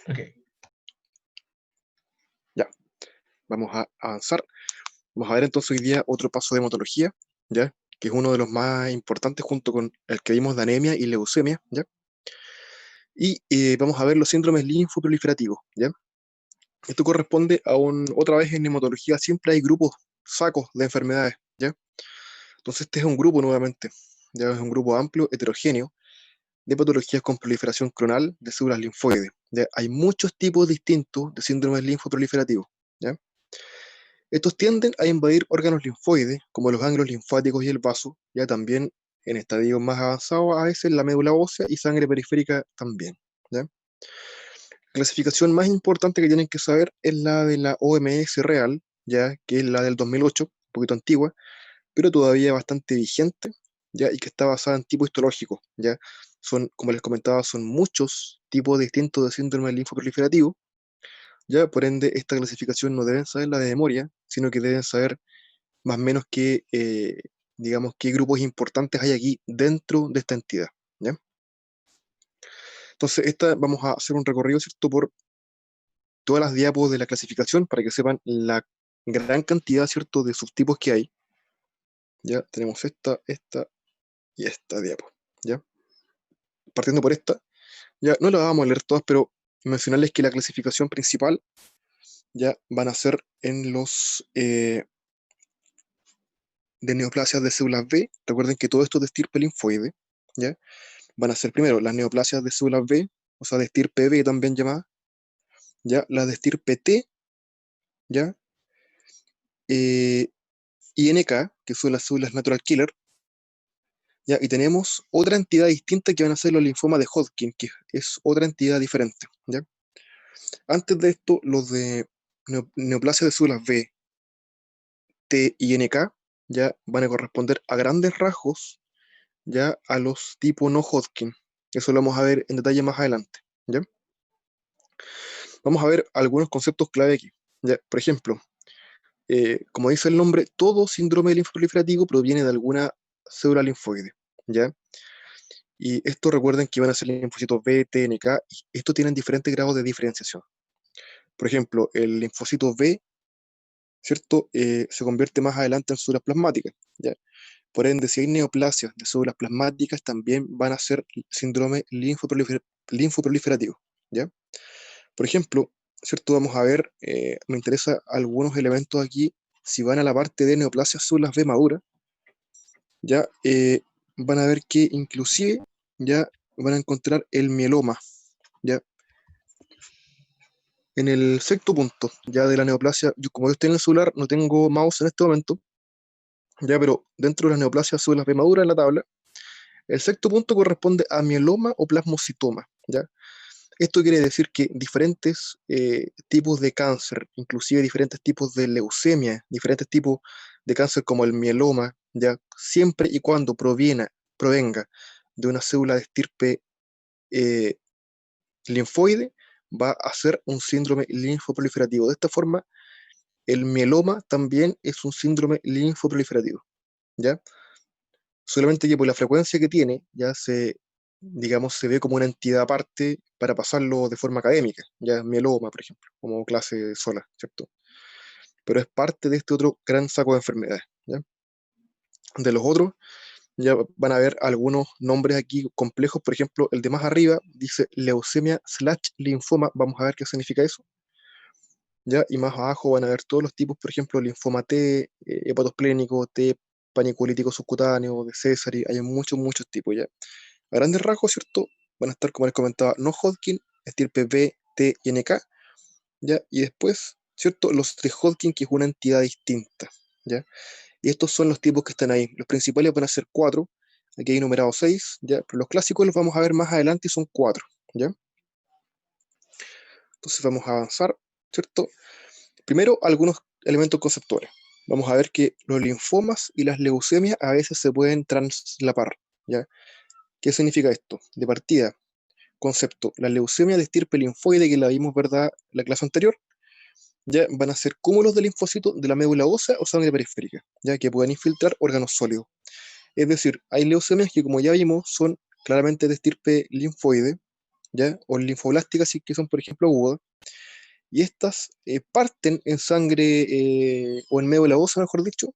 Ok. Ya, vamos a avanzar. Vamos a ver entonces hoy día otro paso de hematología, ¿ya? Que es uno de los más importantes junto con el que vimos de anemia y leucemia, ¿ya? Y vamos a ver los síndromes linfoproliferativos, ¿ya? Esto corresponde a otra vez en hematología siempre hay grupos, sacos de enfermedades, ¿ya? Entonces este es un grupo nuevamente, ya es un grupo amplio, heterogéneo, de patologías con proliferación clonal de células linfoides, ¿ya? Hay muchos tipos distintos de síndromes linfoproliferativos, ¿ya? Estos tienden a invadir órganos linfoides, como los ganglios linfáticos y el vaso, ya también en estadios más avanzados, a veces la médula ósea y sangre periférica también, ¿ya? La clasificación más importante que tienen que saber es la de la OMS Real, ya que es la del 2008, un poquito antigua, pero todavía bastante vigente, ya, y que está basada en tipo histológico, ya. Son, como les comentaba, son muchos tipos distintos de síndrome linfoproliferativo, ya, por ende, esta clasificación no deben saber la de memoria, sino que deben saber más o menos qué, digamos, qué grupos importantes hay aquí dentro de esta entidad, ¿ya? Entonces, vamos a hacer un recorrido, ¿cierto?, por todas las diapos de la clasificación para que sepan la gran cantidad, ¿cierto?, de subtipos que hay. Ya tenemos esta y esta diapo, ¿ya? Partiendo por esta, ya no la vamos a leer todas, pero mencionarles que la clasificación principal ya van a ser en los de neoplasias de células B. Recuerden que todo esto es de estirpe linfoide, ¿ya? Van a ser primero las neoplasias de células B, o sea, de estirpe B también llamada, ya, las de estirpe T, ya, eh, y NK, que son las células natural killer, ya, y tenemos otra entidad distinta que van a ser los linfomas de Hodgkin, que es otra entidad diferente, ya. Antes de esto, los de neoplasia de células B, T y NK, ya van a corresponder a grandes rasgos, ya, a los tipo no Hodgkin. Eso lo vamos a ver en detalle más adelante, ¿ya? Vamos a ver algunos conceptos clave aquí, ¿ya? Por ejemplo, como dice el nombre, todo síndrome linfoproliferativo proviene de alguna célula linfoide, ¿ya? Y esto recuerden que van a ser linfocitos B, T, NK, y estos tienen diferentes grados de diferenciación. Por ejemplo, el linfocito B, ¿cierto? Se convierte más adelante en células plasmáticas, ¿ya? Por ende, si hay neoplasias de células plasmáticas, también van a ser síndrome linfoproliferativo, ¿ya? Por ejemplo, ¿cierto? Vamos a ver, me interesa algunos elementos aquí, si van a la parte de neoplasias células B maduras, ya van a ver que inclusive ya van a encontrar el mieloma, ya en el sexto punto, ya de la neoplasia. Como yo estoy en el celular, no tengo mouse en este momento, ya, pero dentro de las neoplasias células B maduras en la tabla, el sexto punto corresponde a mieloma o plasmocitoma, ya. Esto quiere decir que diferentes tipos de cáncer, inclusive diferentes tipos de leucemia, diferentes tipos de cáncer como el mieloma, ya, siempre y cuando provenga de una célula de estirpe eh, linfoide, va a ser un síndrome linfoproliferativo. De esta forma, el mieloma también es un síndrome linfoproliferativo, ¿ya? Solamente que por la frecuencia que tiene, ya digamos, se ve como una entidad aparte para pasarlo de forma académica, ya mieloma, por ejemplo, como clase sola, ¿cierto? Pero es parte de este otro gran saco de enfermedades, ¿ya? De los otros, ya van a ver algunos nombres aquí complejos, por ejemplo, el de más arriba dice leucemia slash linfoma, vamos a ver qué significa eso, ¿ya? Y más abajo van a ver todos los tipos, por ejemplo, linfoma T, hepatosplénico, T paniculítico subcutáneo, de César, hay muchos, muchos tipos, ¿ya? A grandes rasgos, ¿cierto? Van a estar, como les comentaba, no Hodgkin, estirpe B, T y NK, ¿ya? Y después, ¿cierto? Los de Hodgkin, que es una entidad distinta, ¿ya? Y estos son los tipos que están ahí. Los principales van a ser cuatro, aquí hay numerados seis, ¿ya? Pero los clásicos los vamos a ver más adelante y son cuatro, ¿ya? Entonces vamos a avanzar, ¿cierto? Primero, algunos elementos conceptuales. Vamos a ver que los linfomas y las leucemias a veces se pueden translapar, ¿ya? ¿Qué significa esto? De partida, concepto, la leucemia de estirpe linfoide que la vimos, ¿verdad?, la clase anterior, ya van a ser cúmulos de linfocitos de la médula ósea o sangre periférica, ya que pueden infiltrar órganos sólidos. Es decir, hay leucemias que, como ya vimos, son claramente de estirpe linfoide, ¿ya? O linfoblásticas, si es que son, por ejemplo, agudas, y estas parten en sangre o en médula ósea, mejor dicho,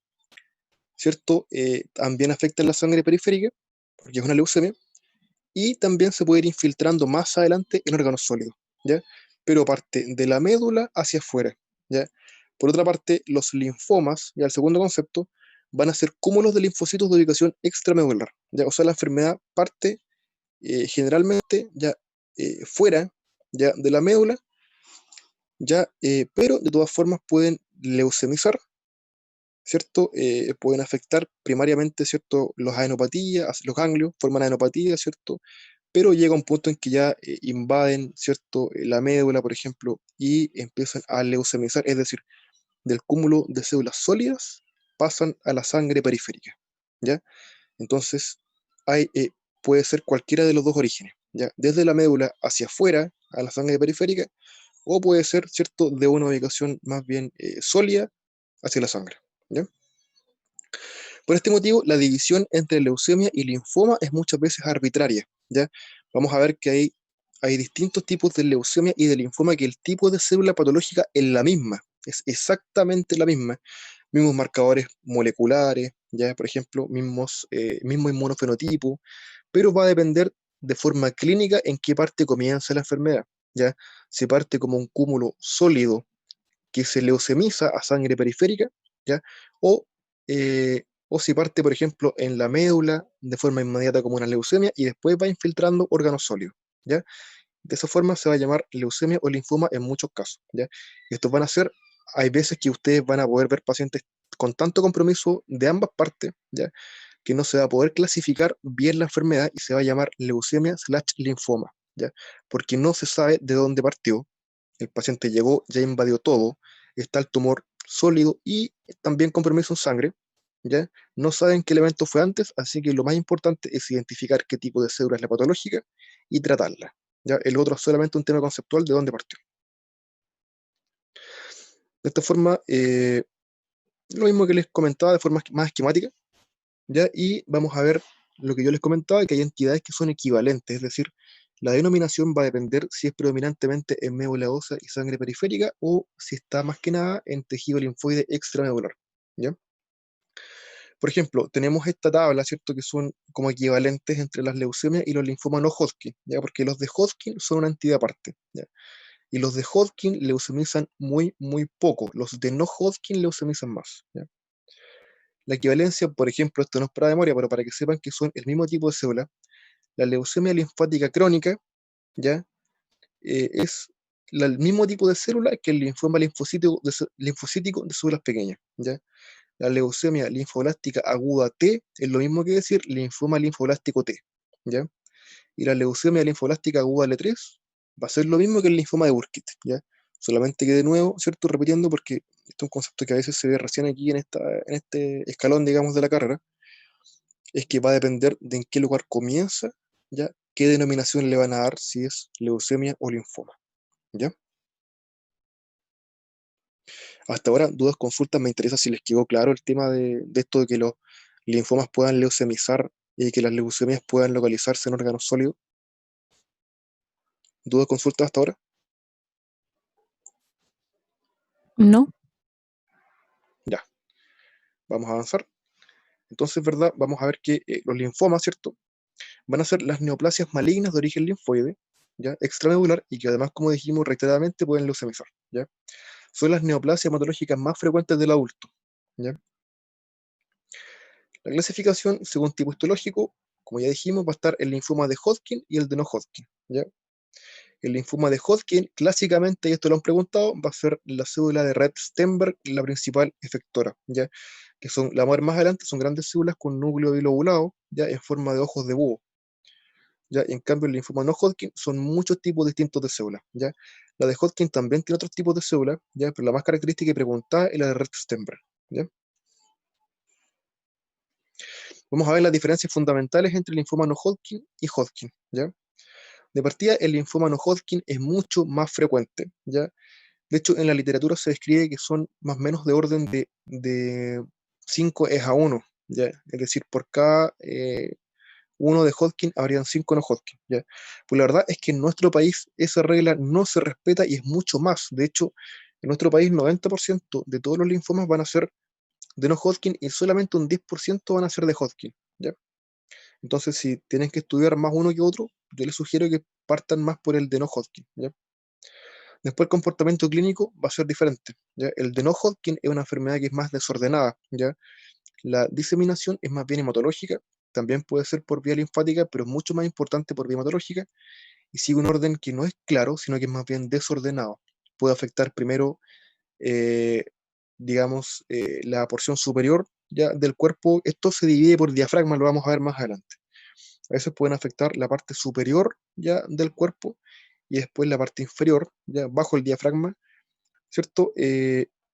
¿cierto? También afectan la sangre periférica, porque es una leucemia, y también se puede ir infiltrando más adelante en órganos sólidos, ¿ya? Pero parte de la médula hacia afuera, ¿ya? Por otra parte, los linfomas, ya el segundo concepto, van a ser cúmulos de linfocitos de ubicación extramedular, ¿ya? O sea, la enfermedad parte generalmente ya fuera ya de la médula, ya, pero de todas formas pueden leucemizar, ¿cierto? Pueden afectar primariamente, ¿cierto? Los adenopatías, los ganglios, forman adenopatía, ¿cierto? Pero llega un punto en que ya invaden, ¿cierto? La médula, por ejemplo, y empiezan a leucemizar, es decir, del cúmulo de células sólidas pasan a la sangre periférica, ¿ya? Entonces, hay, puede ser cualquiera de los dos orígenes, ¿ya? Desde la médula hacia afuera, a la sangre periférica, o puede ser, ¿cierto?, de una ubicación más bien sólida hacia la sangre, ¿ya? Por este motivo, la división entre leucemia y linfoma es muchas veces arbitraria, ¿ya? Vamos a ver que hay distintos tipos de leucemia y de linfoma, que el tipo de célula patológica es la misma, es exactamente la misma, mismos marcadores moleculares, ya por ejemplo, mismo inmunofenotipo, pero va a depender de forma clínica en qué parte comienza la enfermedad, ya si parte como un cúmulo sólido que se leucemiza a sangre periférica, ya o si parte, por ejemplo, en la médula de forma inmediata como una leucemia y después va infiltrando órganos sólidos, ¿ya? De esa forma se va a llamar leucemia o linfoma en muchos casos, ¿ya? Estos van a ser, hay veces que ustedes van a poder ver pacientes con tanto compromiso de ambas partes, ¿ya? Que no se va a poder clasificar bien la enfermedad y se va a llamar leucemia/linfoma, ¿ya? Porque no se sabe de dónde partió, el paciente llegó, ya invadió todo, está el tumor sólido y también compromiso en sangre, ¿ya? No saben qué elemento fue antes, así que lo más importante es identificar qué tipo de célula es la patológica y tratarla, ¿ya? El otro es solamente un tema conceptual de dónde partió. De esta forma, lo mismo que les comentaba de forma más esquemática, ¿ya? Y vamos a ver lo que yo les comentaba, que hay entidades que son equivalentes, es decir, la denominación va a depender si es predominantemente en médula ósea y sangre periférica o si está más que nada en tejido linfoide extramedular, ¿ya? Por ejemplo, tenemos esta tabla, ¿cierto? Que son como equivalentes entre las leucemias y los linfomas no Hodgkin, ¿ya? Porque los de Hodgkin son una entidad aparte, ¿ya? Y los de Hodgkin leucemizan muy, muy poco, los de no Hodgkin leucemizan más, ¿ya? La equivalencia, por ejemplo, esto no es para memoria, pero para que sepan que son el mismo tipo de célula, la leucemia linfática crónica, ¿ya? Es el mismo tipo de célula que el linfoma linfocítico de células pequeñas, ¿ya? La leucemia linfoblástica aguda T es lo mismo que decir linfoma linfoblástico T, ¿ya? Y la leucemia linfoblástica aguda L3 va a ser lo mismo que el linfoma de Burkitt, ¿ya? Solamente que de nuevo, ¿cierto? Repitiendo, porque este es un concepto que a veces se ve recién aquí en este escalón, digamos, de la carrera, es que va a depender de en qué lugar comienza, ¿ya? Qué denominación le van a dar, si es leucemia o linfoma, ¿ya? Hasta ahora, dudas, consultas, me interesa si les quedó claro el tema de esto de que los linfomas puedan leucemizar y que las leucemias puedan localizarse en órganos sólidos. ¿Dudas, consultas hasta ahora? No. Ya, vamos a avanzar. Entonces, ¿verdad? Vamos a ver que los linfomas, ¿cierto? Van a ser las neoplasias malignas de origen linfoide, ¿ya? Extramedular, y que además, como dijimos reiteradamente, pueden leucemizar, ¿ya? Son las neoplasias hematológicas más frecuentes del adulto, ¿ya? La clasificación, según tipo histológico, como ya dijimos, va a estar el linfoma de Hodgkin y el de no Hodgkin, ¿ya? El linfoma de Hodgkin, clásicamente, y esto lo han preguntado, va a ser la célula de Rett-Steinberg la principal efectora, ¿ya? Que son, la vamos a ver más adelante, son grandes células con núcleo bilobulado, ¿ya? En forma de ojos de búho, ¿ya? Y en cambio, el linfoma no Hodgkin son muchos tipos distintos de células, ¿ya? La de Hodgkin también tiene otros tipos de células, ¿ya? Pero la más característica y preguntada es la de Rett-Steinberg, ¿ya? Vamos a ver las diferencias fundamentales entre el linfoma no Hodgkin y Hodgkin, ¿ya? De partida, el linfoma no Hodgkin es mucho más frecuente, ¿ya? De hecho, en la literatura se describe que son más o menos de orden de 5 es a 1, ¿ya? Es decir, por cada uno de Hodgkin, habrían 5 no Hodgkin, ¿ya? Pues la verdad es que en nuestro país esa regla no se respeta y es mucho más. De hecho, en nuestro país 90% de todos los linfomas van a ser de no Hodgkin y solamente un 10% van a ser de Hodgkin, ¿ya? Entonces, si tienen que estudiar más uno que otro, yo les sugiero que partan más por el de no Hodgkin, ¿ya? Después el comportamiento clínico va a ser diferente, ¿ya? El de no Hodgkin es una enfermedad que es más desordenada, ¿ya? La diseminación es más bien hematológica, también puede ser por vía linfática, pero es mucho más importante por vía hematológica, y sigue un orden que no es claro, sino que es más bien desordenado. Puede afectar primero, eh, digamos, la porción superior ya del cuerpo. Esto se divide por diafragma, lo vamos a ver más adelante. A veces pueden afectar la parte superior ya del cuerpo y después la parte inferior, ya bajo el diafragma, ¿cierto?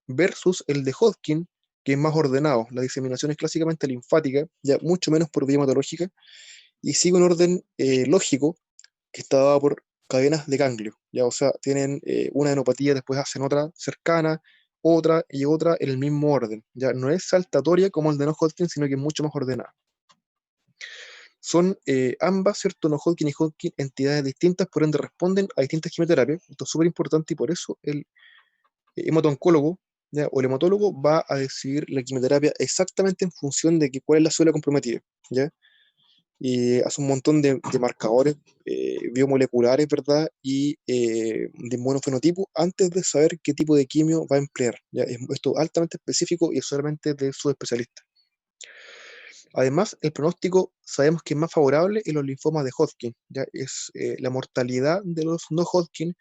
Versus el de Hodgkin, que es más ordenado. La diseminación es clásicamente linfática, ya mucho menos por vía hematológica, y sigue un orden lógico que está dado por cadenas de ganglio, ya, o sea, tienen una enopatía, después hacen otra cercana, otra y otra en el mismo orden, ya no es saltatoria como el de no Hodgkin, sino que es mucho más ordenada. Son ambas, ¿cierto? No Hodgkin y Hodgkin, entidades distintas, por ende responden a distintas quimioterapias. Esto es súper importante y por eso el hemato-oncólogo, ¿ya? O el hematólogo va a decidir la quimioterapia exactamente en función de cuál es la célula comprometida, ¿ya? Y hace un montón de marcadores biomoleculares, ¿verdad? Y de monofenotipo antes de saber qué tipo de quimio va a emplear, ¿ya? Esto es altamente específico y es solamente de su especialista. Además, el pronóstico sabemos que es más favorable en los linfomas de Hodgkin, ya es la mortalidad de los no Hodgkin,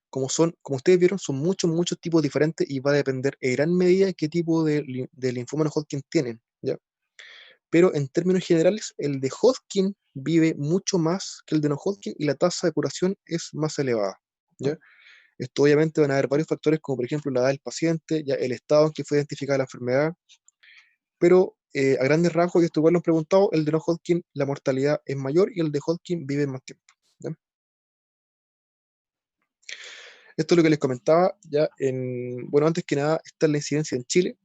como ustedes vieron, son muchos tipos diferentes y va a depender en gran medida qué tipo de linfoma no Hodgkin tienen, ¿ya? Pero en términos generales, el de Hodgkin vive mucho más que el de no Hodgkin y la tasa de curación es más elevada, ¿ya? Esto obviamente van a haber varios factores, como por ejemplo la edad del paciente, ya el estado en que fue identificada la enfermedad, pero a grandes rasgos, y esto igual lo han preguntado, el de no Hodgkin, la mortalidad es mayor y el de Hodgkin vive más tiempo, ¿ya? Esto es lo que les comentaba ya bueno, antes que nada, esta es la incidencia en Chile.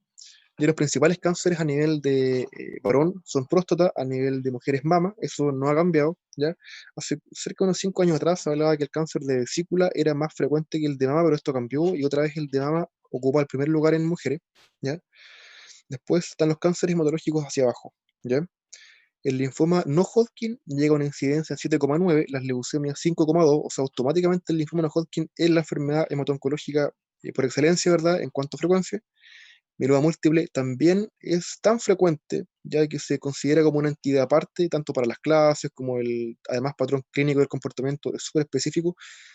Y los principales cánceres a nivel de varón son próstata, a nivel de mujeres mama, eso no ha cambiado, ¿ya? Hace cerca de unos 5 años atrás se hablaba que el cáncer de vesícula era más frecuente que el de mama, pero esto cambió y otra vez el de mama ocupa el primer lugar en mujeres, ¿ya? Después están los cánceres hematológicos hacia abajo, ¿ya? El linfoma no Hodgkin llega a una incidencia en 7,9, las leucemias 5,2, o sea, automáticamente el linfoma no Hodgkin es la enfermedad hemato-oncológica por excelencia, ¿verdad? En cuanto a frecuencia. Mieloma múltiple también es tan frecuente, ya que se considera como una entidad aparte, tanto para las clases como además, patrón clínico del comportamiento es súper específico,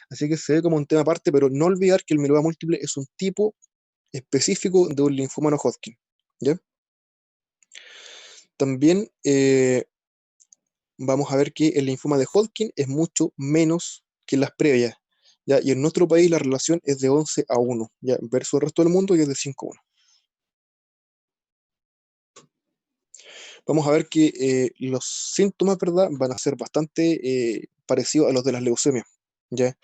así que se ve como un tema aparte, pero no olvidar que el mieloma múltiple es un tipo específico de un linfoma no Hodgkin, ¿ya? También vamos a ver que el linfoma de Hodgkin es mucho menos que las previas, ¿ya? Y en nuestro país la relación es de 11-1, ¿ya? Versus el resto del mundo y es de 5-1. Vamos a ver que los síntomas, ¿verdad? Van a ser bastante parecidos a los de las leucemias, ¿ya?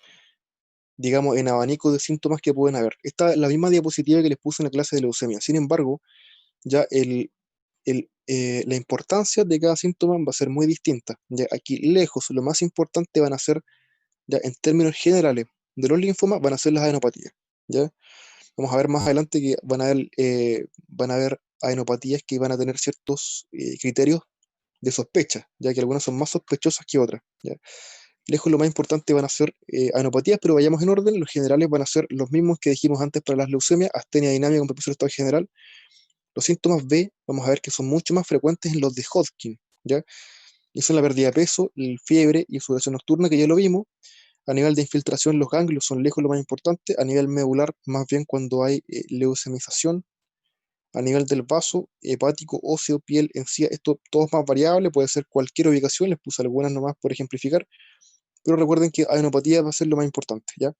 Digamos, en abanico de síntomas que pueden haber. Esta es la misma diapositiva que les puse en la clase de leucemia. Sin embargo, ya la importancia de cada síntoma va a ser muy distinta. Ya aquí lejos, lo más importante van a ser, ya en términos generales, de los linfomas, van a ser las adenopatías, ¿ya? Vamos a ver más adelante que van a haber adenopatías que van a tener ciertos criterios de sospecha, ya que algunas son más sospechosas que otras, ¿ya? Lejos lo más importante van a ser adenopatías, pero vayamos en orden, los generales van a ser los mismos que dijimos antes para las leucemias, astenia dinámica con percusión estado general. Los síntomas B, vamos a ver que son mucho más frecuentes en los de Hodgkin, ¿ya? Y son la pérdida de peso, el fiebre y sudoración nocturna, que ya lo vimos. A nivel de infiltración, los ganglios son lejos lo más importante. A nivel medular, más bien cuando hay leucemización. A nivel del vaso, hepático, óseo, piel, encía, esto todo es más variable, puede ser cualquier ubicación, les puse algunas nomás por ejemplificar, pero recuerden que adenopatía va a ser lo más importante, ¿ya?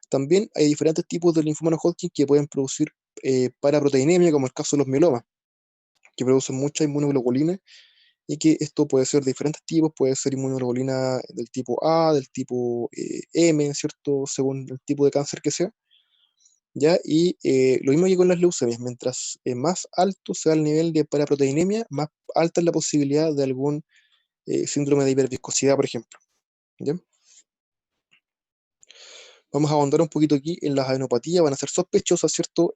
También hay diferentes tipos de linfoma no Hodgkin que pueden producir paraproteinemia, como el caso de los mielomas, que producen mucha inmunoglobulina, y que esto puede ser de diferentes tipos, puede ser inmunoglobulina del tipo A, del tipo M, ¿cierto? Según el tipo de cáncer que sea, ¿ya? Y lo mismo que con las leucemias, mientras más alto sea el nivel de paraproteinemia, más alta es la posibilidad de algún síndrome de hiperviscosidad, por ejemplo. ¿Ya? Vamos a ahondar un poquito aquí en las adenopatías, van a ser sospechosas, ¿cierto?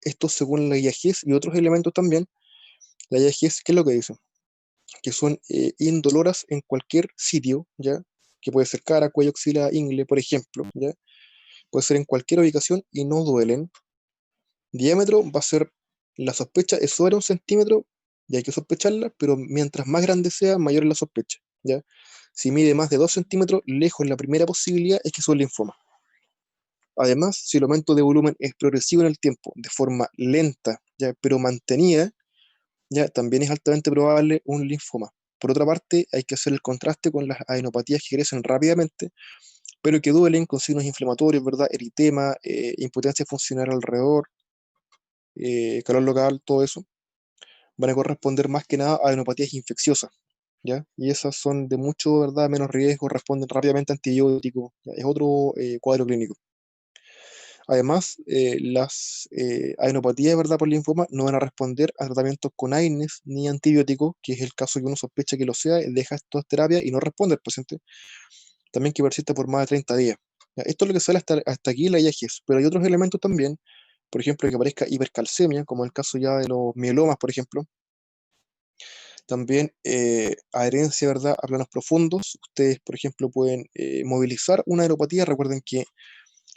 Esto según la guía GES y otros elementos también. La guía GES, ¿qué es lo que dice? Que son indoloras en cualquier sitio, ¿ya? Que puede ser cara, cuello, axila, ingle, por ejemplo, ¿ya? Puede ser en cualquier ubicación y no duelen. Diámetro va a ser, la sospecha es sobre 1 centímetro y hay que sospecharla, pero mientras más grande sea, mayor es la sospecha, ¿ya? Si mide más de 2 centímetros, lejos la primera posibilidad es que sea un linfoma. Además, si el aumento de volumen es progresivo en el tiempo, de forma lenta, ¿ya? Pero mantenida, ¿ya? También es altamente probable un linfoma. Por otra parte, hay que hacer el contraste con las adenopatías que crecen rápidamente, pero que duelen con signos inflamatorios, ¿verdad? Eritema, impotencia funcional alrededor, calor local, todo eso. Van a corresponder más que nada a adenopatías infecciosas, ¿ya? Y esas son de mucho, ¿verdad? Menos riesgo, responden rápidamente a antibióticos, ¿ya? Es otro cuadro clínico. Además, las adenopatías, ¿verdad? Por linfoma no van a responder a tratamientos con AINES ni antibióticos, que es el caso que uno sospecha que lo sea, deja estas terapias y no responde al paciente. También que persista por más de 30 días. ¿Ya? Esto es lo que sale hasta aquí la IAGES, pero hay otros elementos también, por ejemplo, que aparezca hipercalcemia, como el caso ya de los mielomas, por ejemplo. También adherencia, ¿verdad? A planos profundos. Ustedes, por ejemplo, pueden movilizar una adenopatía. Recuerden que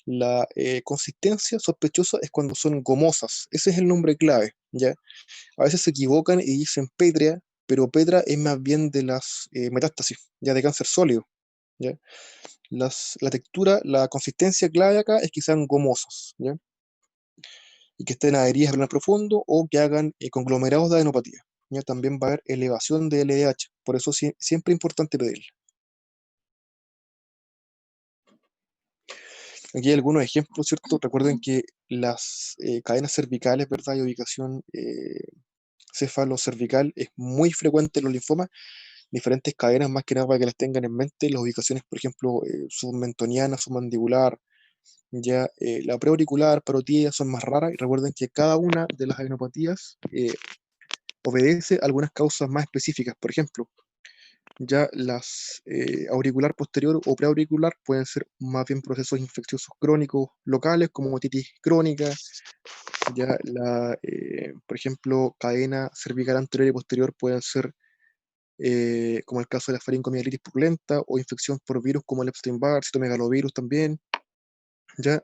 la consistencia sospechosa es cuando son gomosas. Ese es el nombre clave, ¿ya? A veces se equivocan y dicen pétrea, pero petra es más bien de las metástasis, ya de cáncer sólido, ¿ya? La textura, la consistencia clave acá es que sean gomosas, ¿ya? Y que estén adheridas a plano profundo o que hagan conglomerados de adenopatía. ¿Ya? También va a haber elevación de LDH, por eso siempre es importante pedirla. Aquí hay algunos ejemplos, ¿cierto? Recuerden que las cadenas cervicales, ¿verdad? Y ubicación cefalocervical es muy frecuente en los linfomas, diferentes cadenas más que nada para que las tengan en mente, las ubicaciones, por ejemplo, submentoniana, submandibular, ya la preauricular, parotidia son más raras, y recuerden que cada una de las adenopatías obedece a algunas causas más específicas. Por ejemplo, ya las auricular posterior o preauricular pueden ser más bien procesos infecciosos crónicos locales como otitis crónica, ya por ejemplo, cadena cervical anterior y posterior pueden ser como el caso de la faringomielitis purulenta o infección por virus como el Epstein-Barr, citomegalovirus también, ya.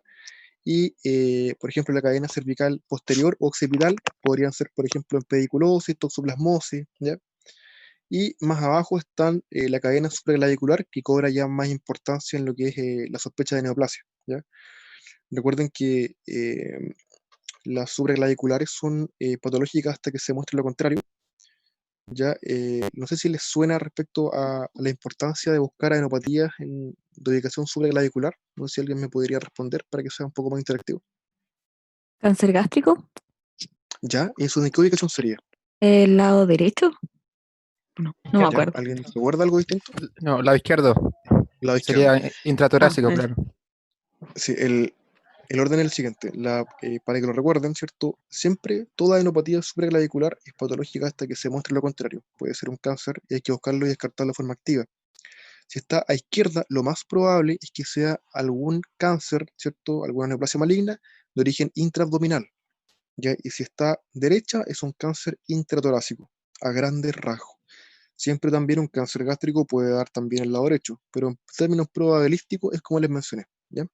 Y, por ejemplo, la cadena cervical posterior o occipital podrían ser, por ejemplo, en pediculosis, toxoplasmosis, ¿ya? Y más abajo están la cadena supraclavicular, que cobra ya más importancia en lo que es la sospecha de neoplasia, ¿ya? Recuerden que las supraclaviculares son patológicas hasta que se muestre lo contrario, ¿ya? No sé si les suena respecto a la importancia de buscar adenopatías de ubicación supraclavicular. No sé si alguien me podría responder para que sea un poco más interactivo. ¿Cáncer gástrico? ¿Ya? ¿Eso de qué ubicación sería? ¿El lado derecho? No me ¿Ya? acuerdo. ¿Alguien recuerda algo distinto? No, lado izquierdo. Lado izquierdo. Sería intratorácico, Ah, claro. Sí, el orden es el siguiente. Para que lo recuerden, ¿cierto? Siempre toda adenopatía supraclavicular es patológica hasta que se muestre lo contrario. Puede ser un cáncer y hay que buscarlo y descartarlo de forma activa. Si está a izquierda, lo más probable es que sea algún cáncer, ¿cierto? Alguna neoplasia maligna de origen intraabdominal, ¿ya? Y si está derecha, es un cáncer intratorácico, a grandes rasgos. Siempre también un cáncer gástrico puede dar también el lado derecho, pero en términos probabilísticos es como les mencioné, ¿ya?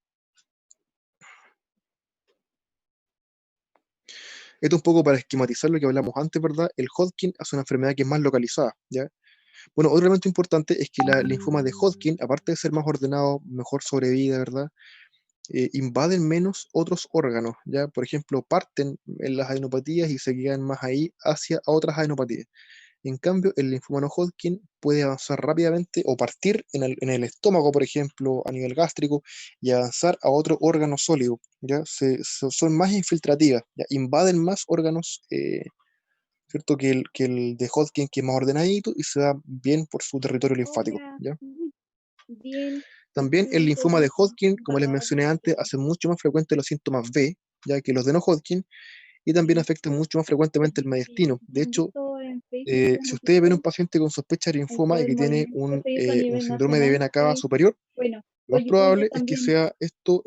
Esto un poco para esquematizar lo que hablamos antes, ¿verdad? El Hodgkin es una enfermedad que es más localizada, ¿ya? Bueno, otro elemento importante es que la linfoma de Hodgkin, aparte de ser más ordenado, mejor sobrevida, ¿verdad? Invaden menos otros órganos, ¿ya? Por ejemplo, parten en las adenopatías y se quedan más ahí hacia otras adenopatías. En cambio, el linfoma no Hodgkin puede avanzar rápidamente o partir en el estómago, por ejemplo, a nivel gástrico, y avanzar a otro órgano sólido, ¿ya? Son más infiltrativas, ¿ya? Invaden más órganos, ¿cierto? Que el de Hodgkin, que es más ordenadito y se da bien por su territorio linfático, ¿ya? También el linfoma de Hodgkin, como les mencioné antes, hace mucho más frecuente los síntomas B, ya que los de no Hodgkin, y también afecta mucho más frecuentemente el mediastino. De hecho, en Facebook, si en ustedes ven un TikTok, paciente con sospecha de en linfoma todo y el que tiene movimiento que se hizo a un nivel síndrome de nacional, vena cava ¿cachai? superior, Bueno, lo más Collicuye probable es que también, sea esto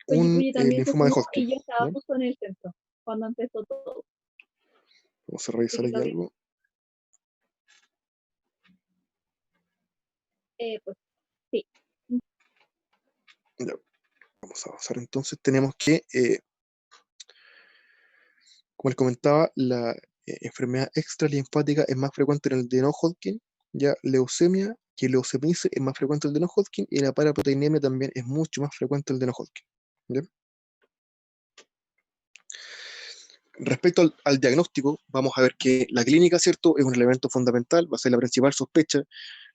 un Collicuye también se linfoma de sumó Hodgkin. y yo estaba ¿Ya? justo en el centro cuando empezó todo. Vamos a Así revisar que aquí lo que, algo. pues sí. Ya, vamos a avanzar entonces. Tenemos que, como les comentaba, la enfermedad extralinfática es más frecuente en el de no Hodgkin, ya leucemia, que leucemice es más frecuente el de no Hodgkin, y la paraproteinemia también es mucho más frecuente el de no Hodgkin. ¿Ya? Respecto al diagnóstico, vamos a ver que la clínica, ¿cierto?, es un elemento fundamental, va a ser la principal sospecha.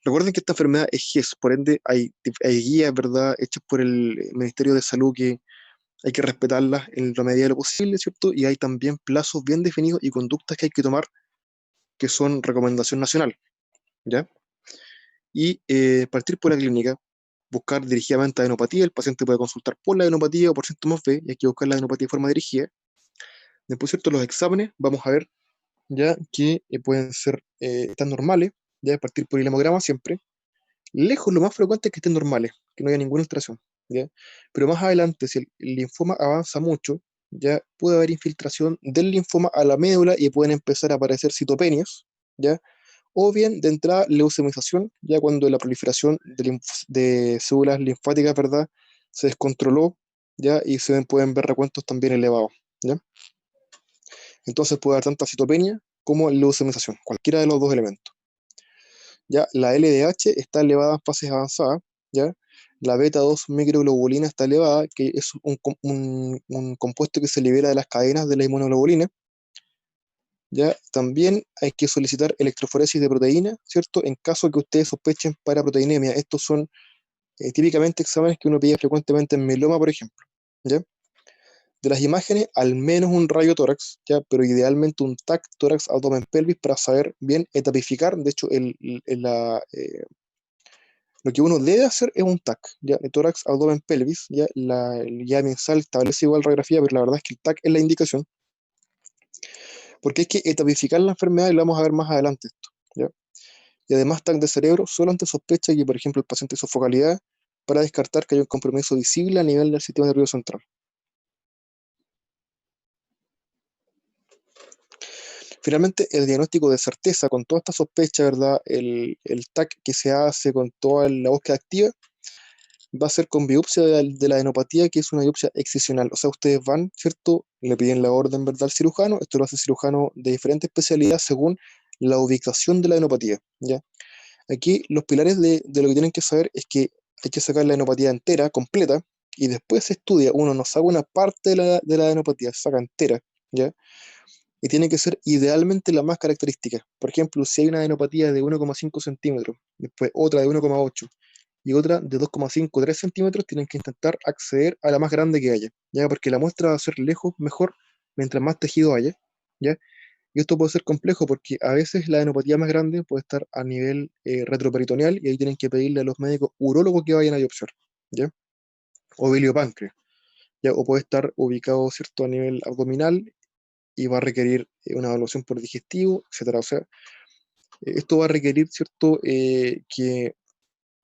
Recuerden que esta enfermedad es GES, por ende hay guías, ¿verdad?, hechas por el Ministerio de Salud que hay que respetarlas en la medida de lo posible, ¿cierto? Y hay también plazos bien definidos y conductas que hay que tomar que son recomendación nacional, ¿ya? Y partir por la clínica, buscar dirigidamente adenopatía, el paciente puede consultar por la adenopatía o por síntomas B, y hay que buscar la adenopatía de forma dirigida. Después, ¿cierto?, los exámenes, vamos a ver ya que pueden ser tan normales, ya partir por el hemograma siempre. Lejos, lo más frecuente es que estén normales, que no haya ninguna alteración, ¿ya? Pero más adelante, si el linfoma avanza mucho, ya puede haber infiltración del linfoma a la médula y pueden empezar a aparecer citopenias, ¿ya? O bien, de entrada, leucemización, ya cuando la proliferación de células linfáticas, ¿verdad?, se descontroló, ¿ya? Y pueden ver recuentos también elevados, ¿ya? Entonces puede haber tanta citopenia como leucemización, cualquiera de los dos elementos. Ya la LDH está elevada en fases avanzadas, ya la beta 2 microglobulina está elevada, que es un compuesto que se libera de las cadenas de la inmunoglobulina. Ya también hay que solicitar electroforesis de proteína, ¿cierto? En caso que ustedes sospechen paraproteinemia. Estos son típicamente exámenes que uno pide frecuentemente en mieloma, por ejemplo, ¿ya? De las imágenes, al menos un rayo tórax, ¿ya? Pero idealmente un TAC, tórax, abdomen, pelvis, para saber bien etapificar. De hecho, lo que uno debe hacer es un TAC, ¿ya? De tórax, abdomen, pelvis, ¿ya? El guía mensal establece igual radiografía, pero la verdad es que el TAC es la indicación, porque hay que etapificar la enfermedad y lo vamos a ver más adelante esto, ¿ya? Y además TAC de cerebro solo ante sospecha que, por ejemplo, el paciente hizo focalidad, para descartar que haya un compromiso visible a nivel del sistema nervioso central. Finalmente, el diagnóstico de certeza, con toda esta sospecha, ¿verdad? El TAC que se hace con toda la búsqueda activa, va a ser con biopsia de la adenopatía, que es una biopsia excisional. O sea, ustedes van, ¿cierto? Le piden la orden, ¿verdad?, al cirujano. Esto lo hace el cirujano de diferente especialidad según la ubicación de la adenopatía, ¿ya? Aquí los pilares de lo que tienen que saber es que hay que sacar la adenopatía entera, completa, y después se estudia. Uno no saca una parte de la adenopatía, se saca entera, ¿ya? Y tiene que ser idealmente la más característica. Por ejemplo, si hay una adenopatía de 1,5 centímetros, después otra de 1,8 y otra de 2,5 3 centímetros, tienen que intentar acceder a la más grande que haya, ¿ya? Porque la muestra va a ser lejos mejor mientras más tejido haya, ¿ya? Y esto puede ser complejo porque a veces la adenopatía más grande puede estar a nivel retroperitoneal, y ahí tienen que pedirle a los médicos urólogos que vayan a biopsiar, ¿ya? O biliopáncreas, ¿ya? O puede estar ubicado, ¿cierto?, a nivel abdominal y va a requerir una evaluación por digestivo, etcétera. O sea, esto va a requerir, ¿cierto?, que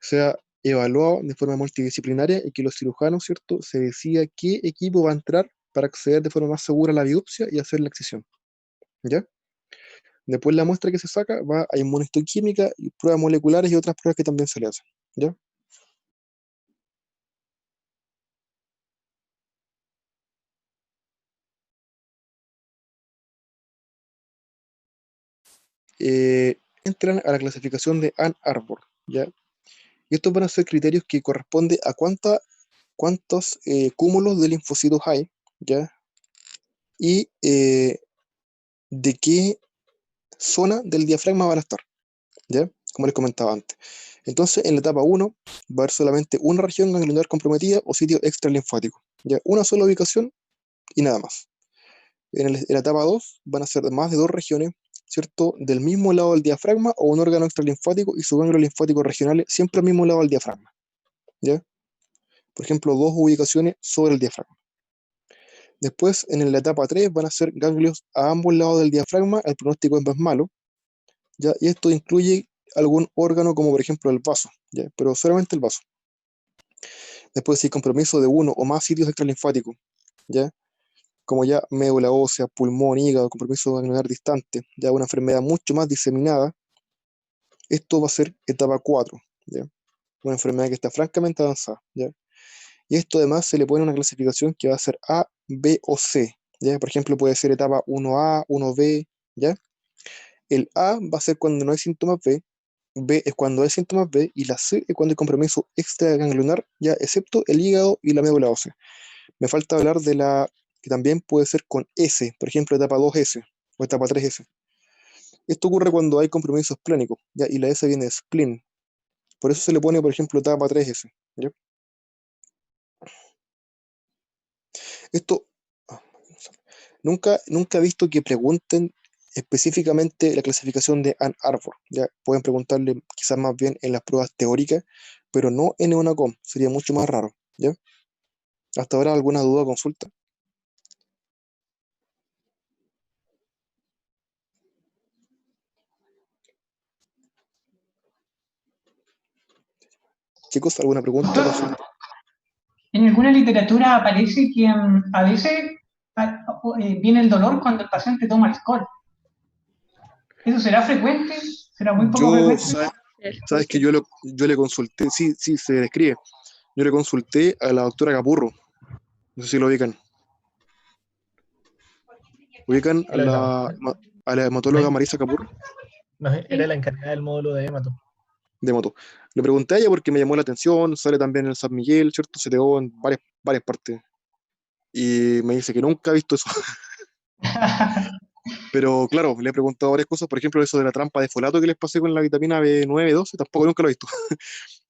sea evaluado de forma multidisciplinaria y que los cirujanos, ¿cierto?, se decida qué equipo va a entrar para acceder de forma más segura a la biopsia y hacer la excisión, ¿ya? Después la muestra que se saca va a inmunohistoquímica y pruebas moleculares y otras pruebas que también se le hacen, ¿ya? Entran a la clasificación de Ann Arbor, ¿ya? Y estos van a ser criterios que corresponden a cuántos cúmulos de linfocitos hay, ¿ya? Y de qué zona del diafragma van a estar, ¿ya? Como les comentaba antes. Entonces, en la etapa 1 va a haber solamente una región ganglionar comprometida o sitio extralinfático, ¿ya? Una sola ubicación y nada más. En la etapa 2 van a ser más de dos regiones, ¿cierto?, del mismo lado del diafragma, o un órgano extralinfático y su ganglio linfático regionales siempre al mismo lado del diafragma, ¿ya? Por ejemplo, dos ubicaciones sobre el diafragma. Después, en la etapa 3 van a ser ganglios a ambos lados del diafragma, el pronóstico es más malo, ¿ya? Y esto incluye algún órgano como por ejemplo el vaso, ¿ya? Pero solamente el vaso. Después, si hay compromiso de uno o más sitios extralinfáticos, ¿ya? Como ya médula ósea, pulmón, hígado, compromiso ganglionar distante, ya una enfermedad mucho más diseminada, esto va a ser etapa 4, ¿ya? Una enfermedad que está francamente avanzada, ¿ya? Y esto además se le pone una clasificación que va a ser A, B o C, ¿ya? Por ejemplo, puede ser etapa 1A, 1B, ¿ya? El A va a ser cuando no hay síntomas B, B es cuando hay síntomas B, y la C es cuando hay compromiso extraganglionar, ya excepto el hígado y la médula ósea. Me falta hablar de la que también puede ser con S, por ejemplo, etapa 2S o etapa 3S. Esto ocurre cuando hay compromiso esplénico, ¿ya? Y la S viene de spleen. Por eso se le pone, por ejemplo, etapa 3S, ¿ya? Esto, ah, nunca he visto que pregunten específicamente la clasificación de Ann Arbor, ¿ya? Pueden preguntarle quizás más bien en las pruebas teóricas, pero no en una com, sería mucho más raro, ¿ya? ¿Hasta ahora alguna duda o consulta? Chicos, ¿alguna pregunta o Doctor, consulta? en alguna literatura aparece que a veces viene el dolor cuando el paciente toma alcohol. ¿Eso será frecuente? ¿Será muy poco Yo, frecuente? sabes que yo le consulté, sí, sí, se describe. Yo le consulté a la doctora Capurro, no sé si lo ubican. ¿Ubican Sí, lo ubicamos. a la hematóloga Marisa Capurro? No, era la encargada del módulo de hemato. De moto? Le pregunté a ella porque me llamó la atención, sale también en el San Miguel, ¿cierto? Se teó en varias partes. Y me dice que nunca ha visto eso. Pero claro, le he preguntado varias cosas, por ejemplo, eso de la trampa de folato que les pasé con la vitamina B9, 12, tampoco nunca lo he visto.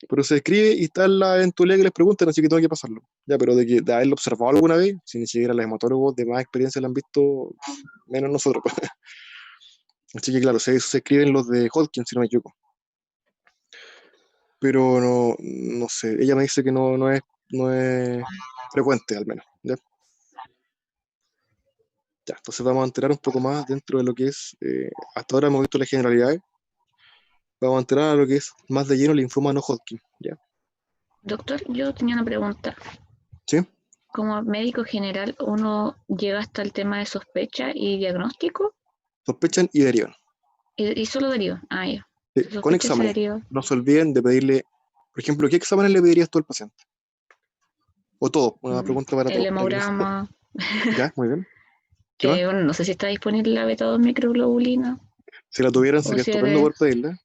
Pero se escribe y está en la eventualidad que les preguntan, así que tengo que pasarlo. Ya, pero de haberlo observado alguna vez, si ni siquiera los hematólogos de más experiencia lo han visto, menos nosotros. Así que claro, eso se escriben los de Hodgkin, si no me equivoco. Pero no sé, ella me dice que no es frecuente al menos. ¿Ya? Ya, entonces vamos a entrar un poco más dentro de lo que es, hasta ahora hemos visto las generalidades, vamos a entrar a lo que es más de lleno el linfoma no Hodgkin. ¿Ya? Doctor, yo tenía una pregunta. ¿Sí? Como médico general, ¿uno llega hasta el tema de sospecha y diagnóstico? Sospechan y derivan. Y solo deriva. Ah, ya. Sí, Se con sospecha y se exámenes. deriva. No se olviden de pedirle, por ejemplo, ¿qué exámenes le pedirías tú al paciente? O todo, una pregunta para El todo, para que no se... hemograma. Ya, muy bien. ¿Qué más? Bueno, no sé si está disponible la beta 2 microglobulina. Si la tuvieran O sería si estupendo eres... por pedirla.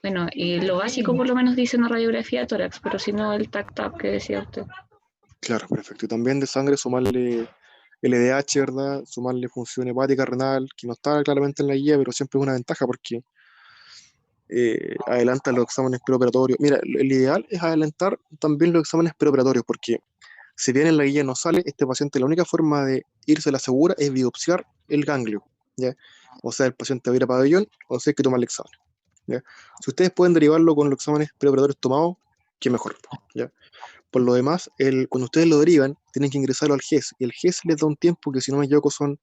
Bueno, y lo básico por lo menos dice una radiografía de tórax, pero si no el TAC-TAP que decía usted. Claro, perfecto. Y también de sangre sumarle LDH, ¿verdad? Sumarle función hepática, renal, que no está claramente en la guía, pero siempre es una ventaja porque adelanta los exámenes preoperatorios. Mira, el ideal es adelantar también los exámenes preoperatorios, porque si bien en la guía no sale, este paciente la única forma de irse a la segura es biopsiar el ganglio, ¿ya? O sea, el paciente va a ir a pabellón, o sea, hay que tomar el examen, ¿ya? Si ustedes pueden derivarlo con los exámenes preoperatorios tomados, qué mejor, ¿ya? Por lo demás, cuando ustedes lo derivan, tienen que ingresarlo al GES, y el GES les da un tiempo que, si no me equivoco, son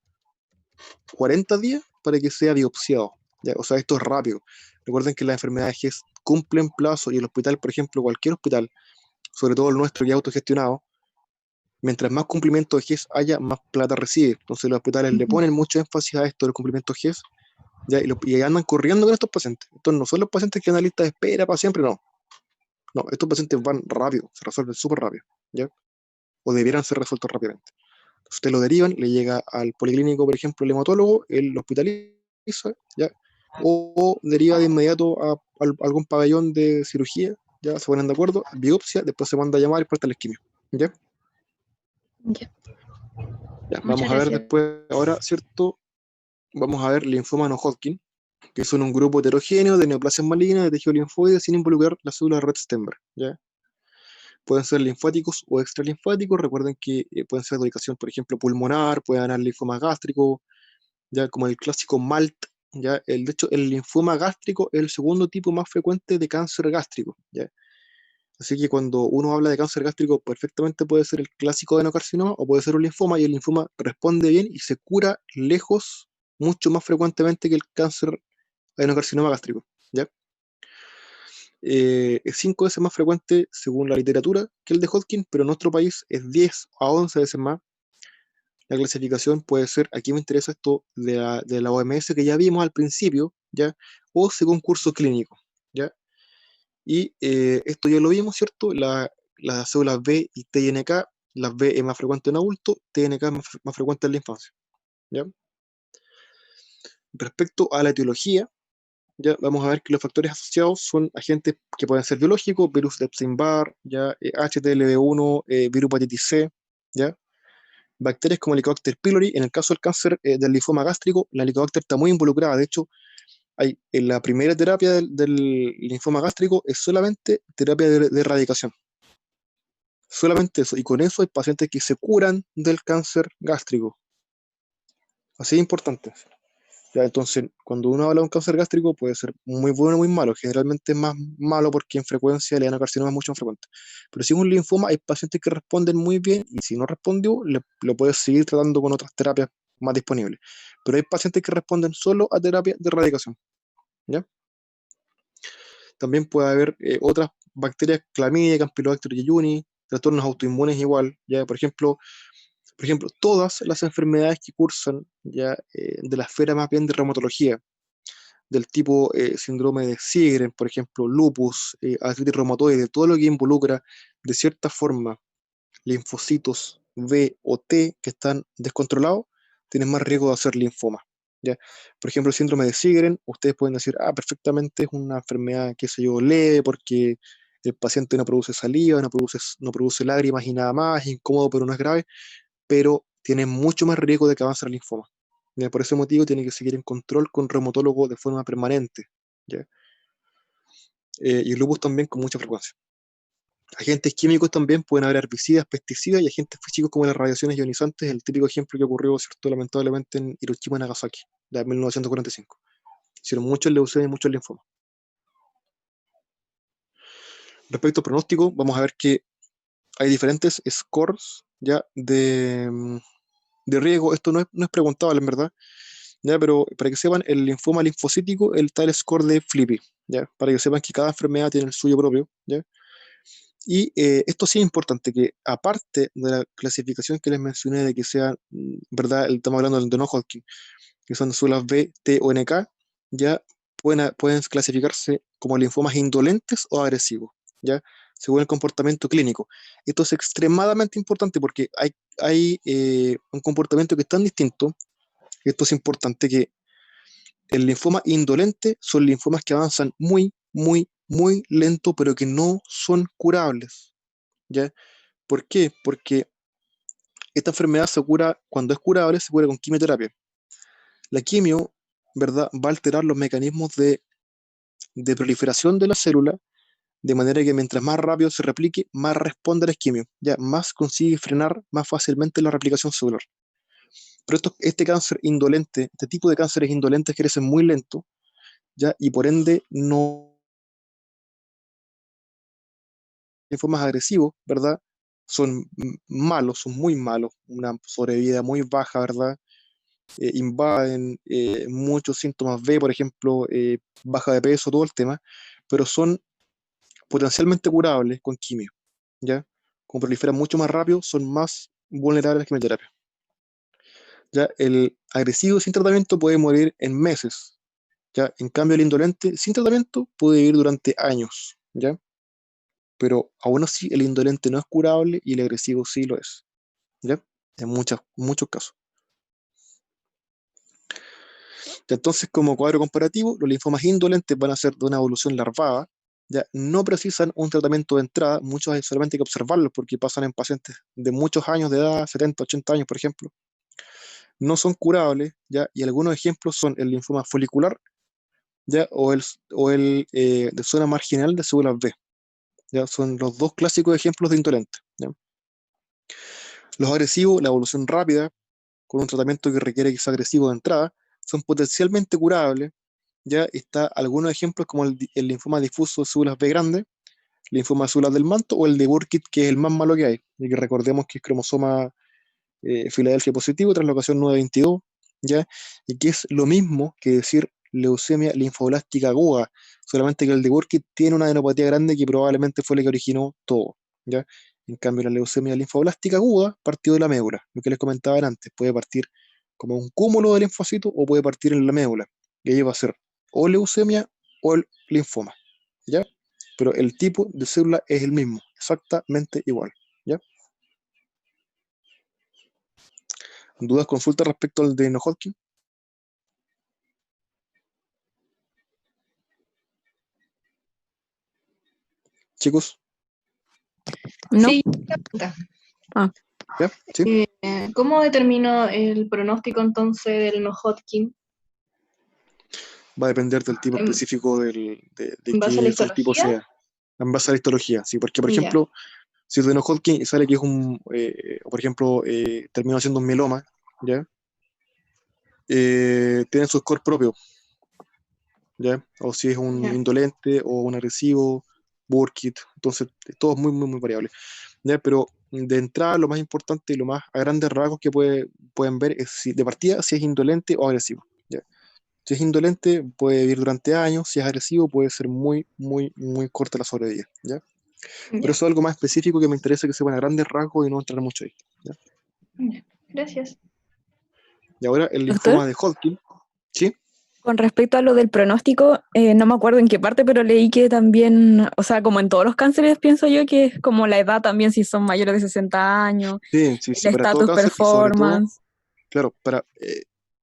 40 días para que sea biopsiado, ¿ya? O sea, esto es rápido. Recuerden que las enfermedades GES cumplen plazo, y el hospital, por ejemplo, cualquier hospital, sobre todo el nuestro que es autogestionado, mientras más cumplimiento de GES haya, más plata recibe. Entonces los hospitales le ponen mucho énfasis a esto del cumplimiento GES, ¿ya? Y andan corriendo con estos pacientes. Entonces no son los pacientes que dan lista de espera para siempre, no. No, estos pacientes van rápido, se resuelven súper rápido, ¿ya? O debieran ser resueltos rápidamente. Usted lo derivan, le llega al policlínico, por ejemplo, el hematólogo, él lo hospitaliza, ¿ya? O deriva de inmediato a algún pabellón de cirugía, ya se ponen de acuerdo, biopsia, después se manda a llamar y parte la isquemia, ¿ya? Ya. Ya, Muchas vamos a ver gracias. después, ahora, ¿cierto? Vamos a ver linfoma no Hodgkin, que son un grupo heterogéneo de neoplasias malignas de tejido linfoide sin involucrar la célula red stemmer, ¿ya? Pueden ser linfáticos o extralinfáticos, recuerden que pueden ser de ubicación, por ejemplo, pulmonar, pueden haber linfomas gástricos, ya como el clásico MALT, ya, de hecho, el linfoma gástrico es el segundo tipo más frecuente de cáncer gástrico, ya. Así que cuando uno habla de cáncer gástrico, perfectamente puede ser el clásico adenocarcinoma o puede ser un linfoma, y el linfoma responde bien y se cura lejos, mucho más frecuentemente que el cáncer adenocarcinoma gástrico, ¿ya? Es 5 veces más frecuente según la literatura que el de Hodgkin, pero en nuestro país es 10 a 11 veces más. La clasificación puede ser, aquí me interesa esto de la OMS que ya vimos al principio, ¿ya? O según curso clínico, ¿ya? Y esto ya lo vimos, ¿cierto? Las células B y TNK, las B es más frecuente en adultos, TNK es más frecuente en la infancia, ¿ya? Respecto a la etiología, ya vamos a ver que los factores asociados son agentes que pueden ser biológicos, virus de Epstein-Barr, ya, HTLV1, virus hepatitis C, ¿ya? Bacterias como Helicobacter pylori. En el caso del cáncer del linfoma gástrico, la Helicobacter está muy involucrada. De hecho, en la primera terapia del linfoma gástrico es solamente terapia de erradicación. Solamente eso. Y con eso hay pacientes que se curan del cáncer gástrico. Así de importante. Ya, entonces, cuando uno habla de un cáncer gástrico, puede ser muy bueno o muy malo. Generalmente es más malo porque en frecuencia el adenocarcinoma es mucho más frecuente. Pero si es un linfoma, hay pacientes que responden muy bien y si no respondió, lo puedes seguir tratando con otras terapias más disponibles. Pero hay pacientes que responden solo a terapia de erradicación, ¿ya? También puede haber otras bacterias, clamidia, Campylobacter jejuni, trastornos autoinmunes igual, ¿ya? Por ejemplo, todas las enfermedades que cursan ya de la esfera más bien de reumatología, del tipo síndrome de Sjögren, por ejemplo, lupus, artritis reumatoide, todo lo que involucra de cierta forma linfocitos B o T que están descontrolados, tienen más riesgo de hacer linfoma, ¿ya? Por ejemplo, el síndrome de Sjögren, ustedes pueden decir, perfectamente es una enfermedad, qué sé yo, leve, porque el paciente no produce saliva, no produce lágrimas y nada más, es incómodo pero no es grave, pero tiene mucho más riesgo de que avance el linfoma. ¿Ya? Por ese motivo tiene que seguir en control con reumatólogo de forma permanente, ¿ya? Y el lupus también con mucha frecuencia. Agentes químicos también pueden haber herbicidas, pesticidas y agentes físicos como las radiaciones ionizantes, el típico ejemplo que ocurrió, ¿cierto?, lamentablemente en Hiroshima y Nagasaki, de 1945. Hicieron muchos leucemias y muchos linfomas. Respecto al pronóstico, vamos a ver que hay diferentes scores ya de riesgo. Esto no es preguntable en verdad, ¿ya? Pero para que sepan, el linfoma linfocítico, el tal score de Flippy, ¿ya? Para que sepan que cada enfermedad tiene el suyo propio, ¿ya? Y esto sí es importante, que aparte de la clasificación que les mencioné de que sea, ¿verdad? Estamos hablando del de no-Hodgkin, que son células B, T o NK, ya pueden clasificarse como linfomas indolentes o agresivos, ¿ya? Según el comportamiento clínico. Esto es extremadamente importante porque hay un comportamiento que es tan distinto. Esto es importante, que el linfoma indolente son linfomas que avanzan muy, muy, muy lento, pero que no son curables, ¿ya? ¿Por qué? Porque esta enfermedad se cura, cuando es curable, se cura con quimioterapia. La quimio, ¿verdad?, va a alterar los mecanismos de proliferación de la célula, de manera que mientras más rápido se replique, más responde a la quimio, ya más consigue frenar más fácilmente la replicación celular. Pero este cáncer indolente, este tipo de cánceres indolentes crecen muy lento, ¿ya? Y por ende no linfomas agresivos, ¿verdad? Son malos, son muy malos, una sobrevida muy baja, ¿verdad? Invaden muchos síntomas B, por ejemplo, baja de peso, todo el tema, pero son potencialmente curables con quimio, ¿ya? Como proliferan mucho más rápido, son más vulnerables a la quimioterapia. ¿Ya? El agresivo sin tratamiento puede morir en meses, ¿ya? En cambio, el indolente sin tratamiento puede vivir durante años, ¿ya? Pero aún así el indolente no es curable y el agresivo sí lo es, ¿ya? En muchos casos. Entonces, como cuadro comparativo, los linfomas indolentes van a ser de una evolución larvada, ya no precisan un tratamiento de entrada, muchos hay solamente que observarlos porque pasan en pacientes de muchos años de edad, 70, 80 años, por ejemplo. No son curables, ya, y algunos ejemplos son el linfoma folicular, ya, o el de zona marginal de células B, ya, son los dos clásicos ejemplos de indolente, ¿ya? Los agresivos, la evolución rápida, con un tratamiento que requiere que sea agresivo de entrada, son potencialmente curables. Ya está algunos ejemplos como el linfoma difuso de células B grandes, linfoma celular del manto, o el de Burkitt, que es el más malo que hay, y que recordemos que es cromosoma Filadelfia positivo, translocación 922, ¿ya? Y que es lo mismo que decir leucemia linfoblástica aguda, solamente que el de Burkitt tiene una adenopatía grande que probablemente fue la que originó todo, ¿ya? En cambio, la leucemia linfoblástica aguda partió de la médula, lo que les comentaba antes, puede partir como un cúmulo de linfocitos o puede partir en la médula, y ahí va a ser o leucemia o el linfoma, ¿ya? Pero el tipo de célula es el mismo, exactamente igual, ¿ya? ¿Dudas, consultas respecto al de No-Hodgkin? Chicos, No. Sí, una pregunta. ¿ya? ¿Sí? ¿Cómo determino el pronóstico entonces del no-Hodgkin? Va a depender del tipo ¿En, específico de en base a la qué subtipo histología? sea, en base a la histología, ¿sí? Porque, por Ya, ejemplo, si es de No-Hodgkin y sale que es o por ejemplo, terminó siendo un mieloma, ¿ya? Tiene su score propio, ¿ya? O si es un ya. indolente o un agresivo, Burkitt, entonces todo es muy, muy, muy variable, ¿ya? Pero de entrada lo más importante y lo más a grandes rasgos que pueden ver es si de partida si es indolente o agresivo, ¿ya? Si es indolente puede vivir durante años, si es agresivo puede ser muy, muy, muy corta la sobrevida, ¿ya? Pero Ya, eso es algo más específico que me interesa que sepan a grandes rasgos y no entrar mucho ahí, ¿ya? ya. Gracias. Y ahora el Doctor, linfoma de Hodgkin, ¿sí? con respecto a lo del pronóstico, no me acuerdo en qué parte, pero leí que también, o sea, como en todos los cánceres, pienso yo que es como la edad también, si son mayores de 60 años, Sí, sí, el sí, para todo estatus cáncer y sobre todo, performance. claro,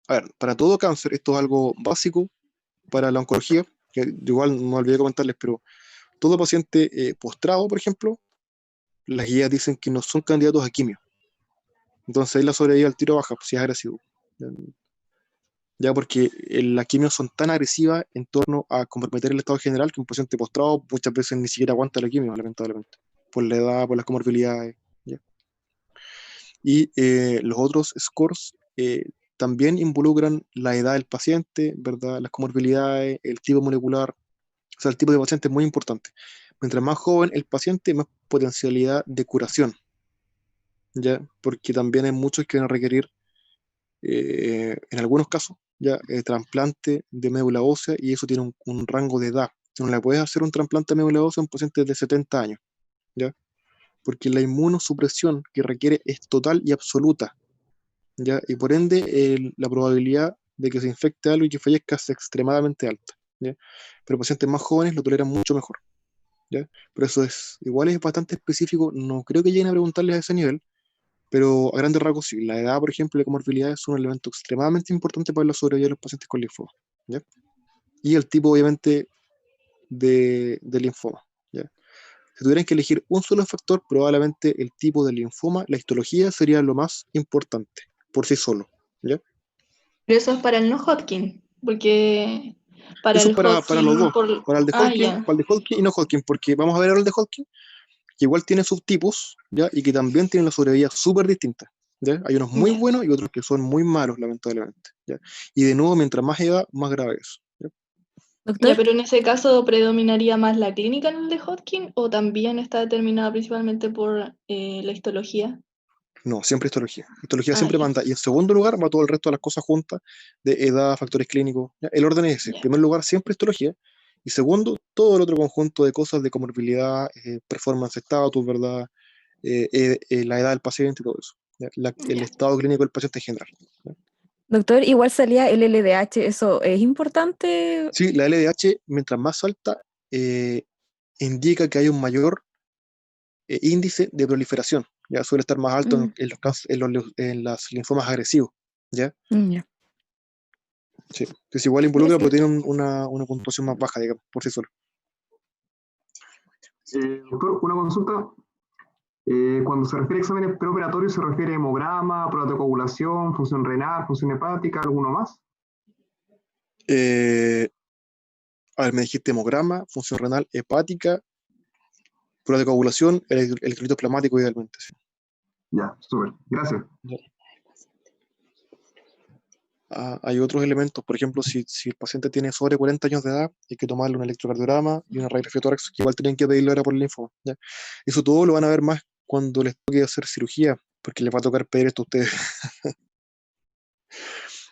a ver, para todo cáncer, esto es algo básico para la oncología, que igual no me olvidé comentarles, pero todo paciente postrado, por ejemplo, las guías dicen que no son candidatos a quimio. Entonces ahí la sobrevida al tiro baja, pues, si es agresivo. Ya porque las quimios son tan agresivas en torno a comprometer el estado general que un paciente postrado muchas veces ni siquiera aguanta la quimio, lamentablemente, por la edad, por las comorbilidades. ¿Ya? Y los otros scores también involucran la edad del paciente, ¿verdad? Las comorbilidades, el tipo molecular, o sea, el tipo de paciente es muy importante. Mientras más joven el paciente, más potencialidad de curación, ¿ya? Porque también hay muchos que van a requerir, en algunos casos, ya trasplante de médula ósea y eso tiene un rango de edad. No le puedes hacer un trasplante de médula ósea a un paciente de 70 años, ¿ya? Porque la inmunosupresión que requiere es total y absoluta, ¿ya? Y por ende la probabilidad de que se infecte algo y que fallezca es extremadamente alta, ¿ya? Pero pacientes más jóvenes lo toleran mucho mejor, ¿ya? Pero eso igual es bastante específico, no creo que lleguen a preguntarles a ese nivel, pero a grandes rasgos sí, la edad, por ejemplo, y la comorbilidad es un elemento extremadamente importante para la sobrevida de los pacientes con linfoma, ¿ya? Y el tipo, obviamente, de linfoma, ¿ya? Si tuvieran que elegir un solo factor, probablemente el tipo de linfoma, la histología sería lo más importante, por sí solo, ¿ya? Pero eso es para el no-Hodgkin, porque para Eso el es para los Hodgkin, dos, para el de Hodgkin, ya. para el de Hodgkin y no Hodgkin, porque vamos a ver ahora el de Hodgkin, que igual tiene subtipos, ¿ya? Y que también tienen la sobrevida súper distinta, ¿ya? Hay unos muy Ya. buenos y otros que son muy malos, lamentablemente, ¿ya? Y de nuevo, mientras más edad, más grave es, ¿ya? Ya, Doctor, pero en ese caso predominaría más la clínica en el de Hodgkin o también está determinada principalmente por la histología. No, siempre histología. Histología Ah, siempre ya, manda. Y en segundo lugar va todo el resto de las cosas juntas, de edad, factores clínicos, ¿ya? El orden es ese. En ya. primer lugar, siempre histología. Y segundo, todo el otro conjunto de cosas de comorbilidad, performance status, ¿verdad? La edad del paciente y todo eso, ¿ya? El Ya. estado clínico del paciente en general, ¿ya? doctor, igual salía el LDH, ¿eso es importante? Sí, la LDH, mientras más alta, eh, indica que hay un mayor índice de proliferación. Ya suele estar más alto Mm, en las linfomas agresivos, ¿ya? ya. Sí. Entonces igual involucra, pero Gracias. tiene una puntuación más baja, digamos, por sí solo. Doctor, una consulta. Cuando se refiere a exámenes preoperatorios, ¿se refiere a hemograma, pruebas de coagulación, función renal, función hepática, alguno más? Eh, a ver, me dijiste hemograma, función renal, hepática, prueba de coagulación, el electrolito plasmático idealmente. Sí. Ya, súper. Gracias. hay otros elementos, por ejemplo, si el paciente tiene sobre 40 años de edad, hay que tomarle un electrocardiograma y una radiografía de tórax, que igual tienen que pedirlo ahora por el linfoma, ¿ya? Eso todo lo van a ver más cuando les toque hacer cirugía, porque les va a tocar pedir esto a ustedes.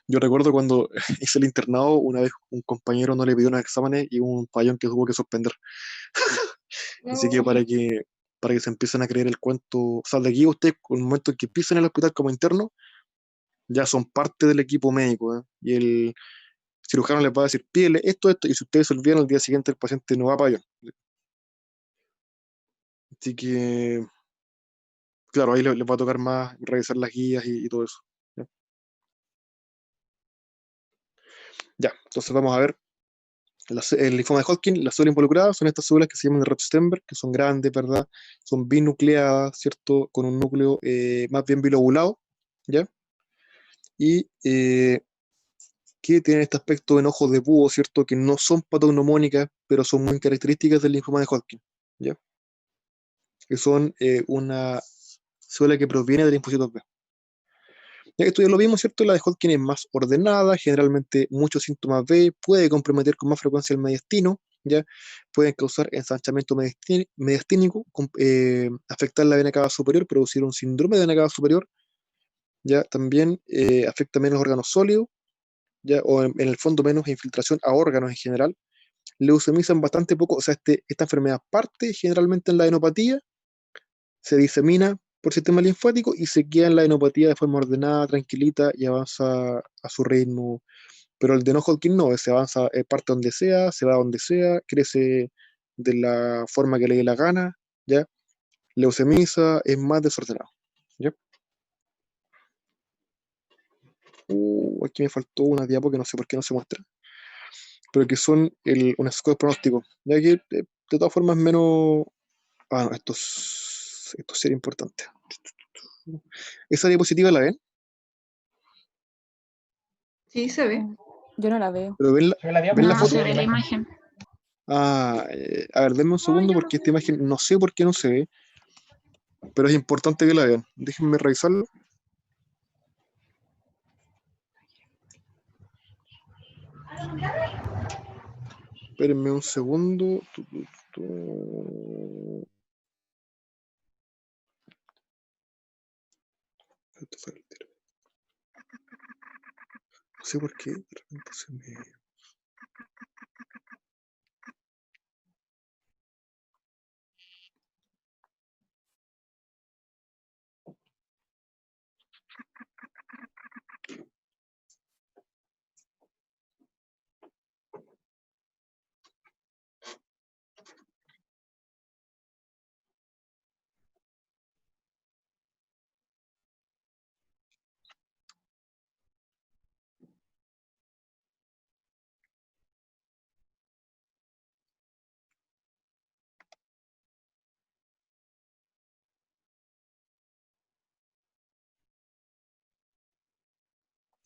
Yo recuerdo cuando hice el internado, una vez un compañero no le pidió unos exámenes y hubo un payón que tuvo que suspender. Así que para que se empiecen a creer el cuento, o sea, de aquí ustedes, con el momento en que empiecen en el hospital como interno, ya son parte del equipo médico, ¿eh? Y el cirujano les va a decir, pídele esto, y si ustedes se olvidan, al día siguiente el paciente no va para allá. Así que, claro, ahí les va a tocar más revisar las guías y todo eso. ¿Ya? Ya, entonces vamos a ver el linfoma de Hodgkin. Las células involucradas son estas células que se llaman de Rett-Steinberg, que son grandes, ¿verdad? Son binucleadas, ¿cierto? Con un núcleo más bien bilobulado, ¿ya? Y que tienen este aspecto en ojos de búho, ¿cierto? Que no son patognomónicas, pero son muy características del linfoma de Hodgkin, ¿ya? Que son una célula que proviene del linfocitos B. Esto ya lo vimos, ¿cierto? La de Hodgkin es más ordenada, generalmente muchos síntomas B, puede comprometer con más frecuencia el mediastino, ¿ya? Pueden causar ensanchamiento mediastínico, afectar la vena cava superior, producir un síndrome de vena cava superior, ¿ya? También afecta menos órganos sólidos, ¿ya? O en el fondo menos infiltración a órganos en general. Leucemizan bastante poco, o sea, esta enfermedad parte generalmente en la adenopatía, se disemina por sistema linfático y se queda en la adenopatía de forma ordenada, tranquilita y avanza a su ritmo. Pero el de no Hodgkin no, se avanza, parte donde sea, se va donde sea, crece de la forma que le dé la gana, ¿ya? Leucemisa es más desordenado, ¿ya? Aquí me faltó una diapo que no sé por qué no se muestra, pero que son un score pronóstico, ya que de todas formas menos... Ah, no, esto sería importante. ¿Esa diapositiva la ven? Sí, se ve. Yo no la veo. ¿Pero ven Yo la ven la No foto? se ve la imagen. Ah, a ver, denme un segundo porque esta imagen no sé por qué no se ve, pero es importante que la vean. Déjenme revisarlo. Espérenme un segundo. Esto fue el tiro. No sé por qué, de repente se me...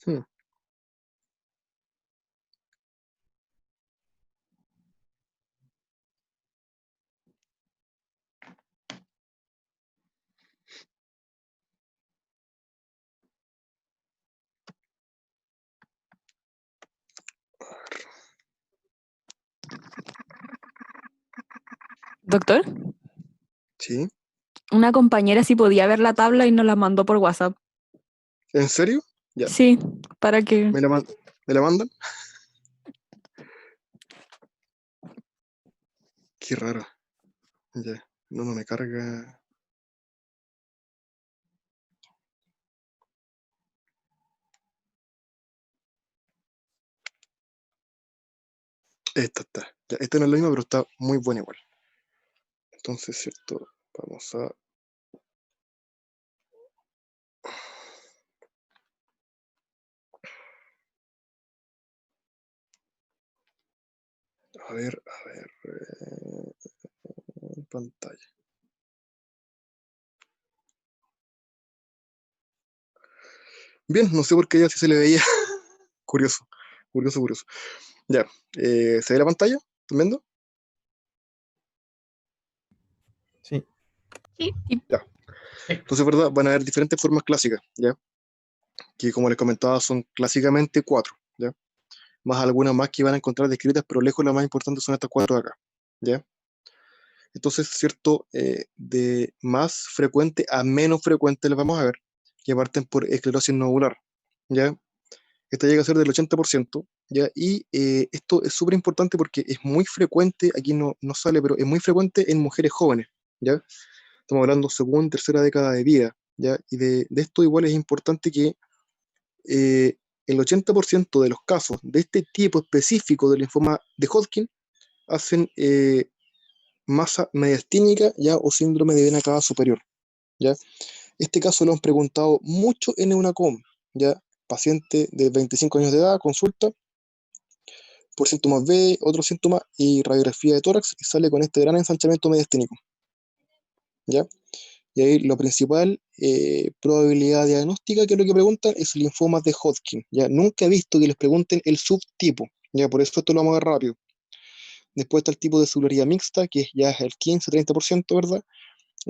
Hmm. Doctor, Sí, una compañera sí podía ver la tabla y nos la mandó por WhatsApp. ¿en serio? Ya, Sí, para que... ¿me la mandan? Qué raro. Ya, no me carga. Esta está. Ya, esta no es la misma, pero está muy buena igual. Entonces, cierto, vamos a ver, pantalla. Bien, no sé por qué ya sí se le veía. Curioso, curioso, curioso. Ya, ¿se ve la pantalla? ¿Están viendo? Sí. Sí. Ya. Entonces, ¿verdad? Van a haber diferentes formas clásicas, ¿ya? que como les comentaba son clásicamente 4, ¿ya? Más algunas más que van a encontrar descritas, pero lejos las más importantes son estas 4 de acá, ¿ya? Entonces, cierto, de más frecuente a menos frecuente les vamos a ver, que parten por esclerosis nodular, ¿ya? Esta llega a ser del 80%, ¿ya? Y esto es súper importante porque es muy frecuente, aquí no sale, pero es muy frecuente en mujeres jóvenes, ¿ya? Estamos hablando segunda, tercera década de vida, ¿ya? Y de esto igual es importante que el 80% de los casos de este tipo específico de linfoma de Hodgkin hacen masa mediastínica, ¿ya? O síndrome de vena cava superior, ¿ya? Este caso lo han preguntado mucho en EUNACOM, ¿ya? Paciente de 25 años de edad, consulta por síntomas B, otros síntomas y radiografía de tórax y sale con este gran ensanchamiento mediastínico, ¿ya? Y ahí lo principal, probabilidad diagnóstica, que es lo que preguntan, es linfomas de Hodgkin, ¿ya? Nunca he visto que les pregunten el subtipo, ¿ya? Por eso esto lo vamos a ver rápido. Después está el tipo de celularidad mixta, que ya es el 15-30%, ¿verdad?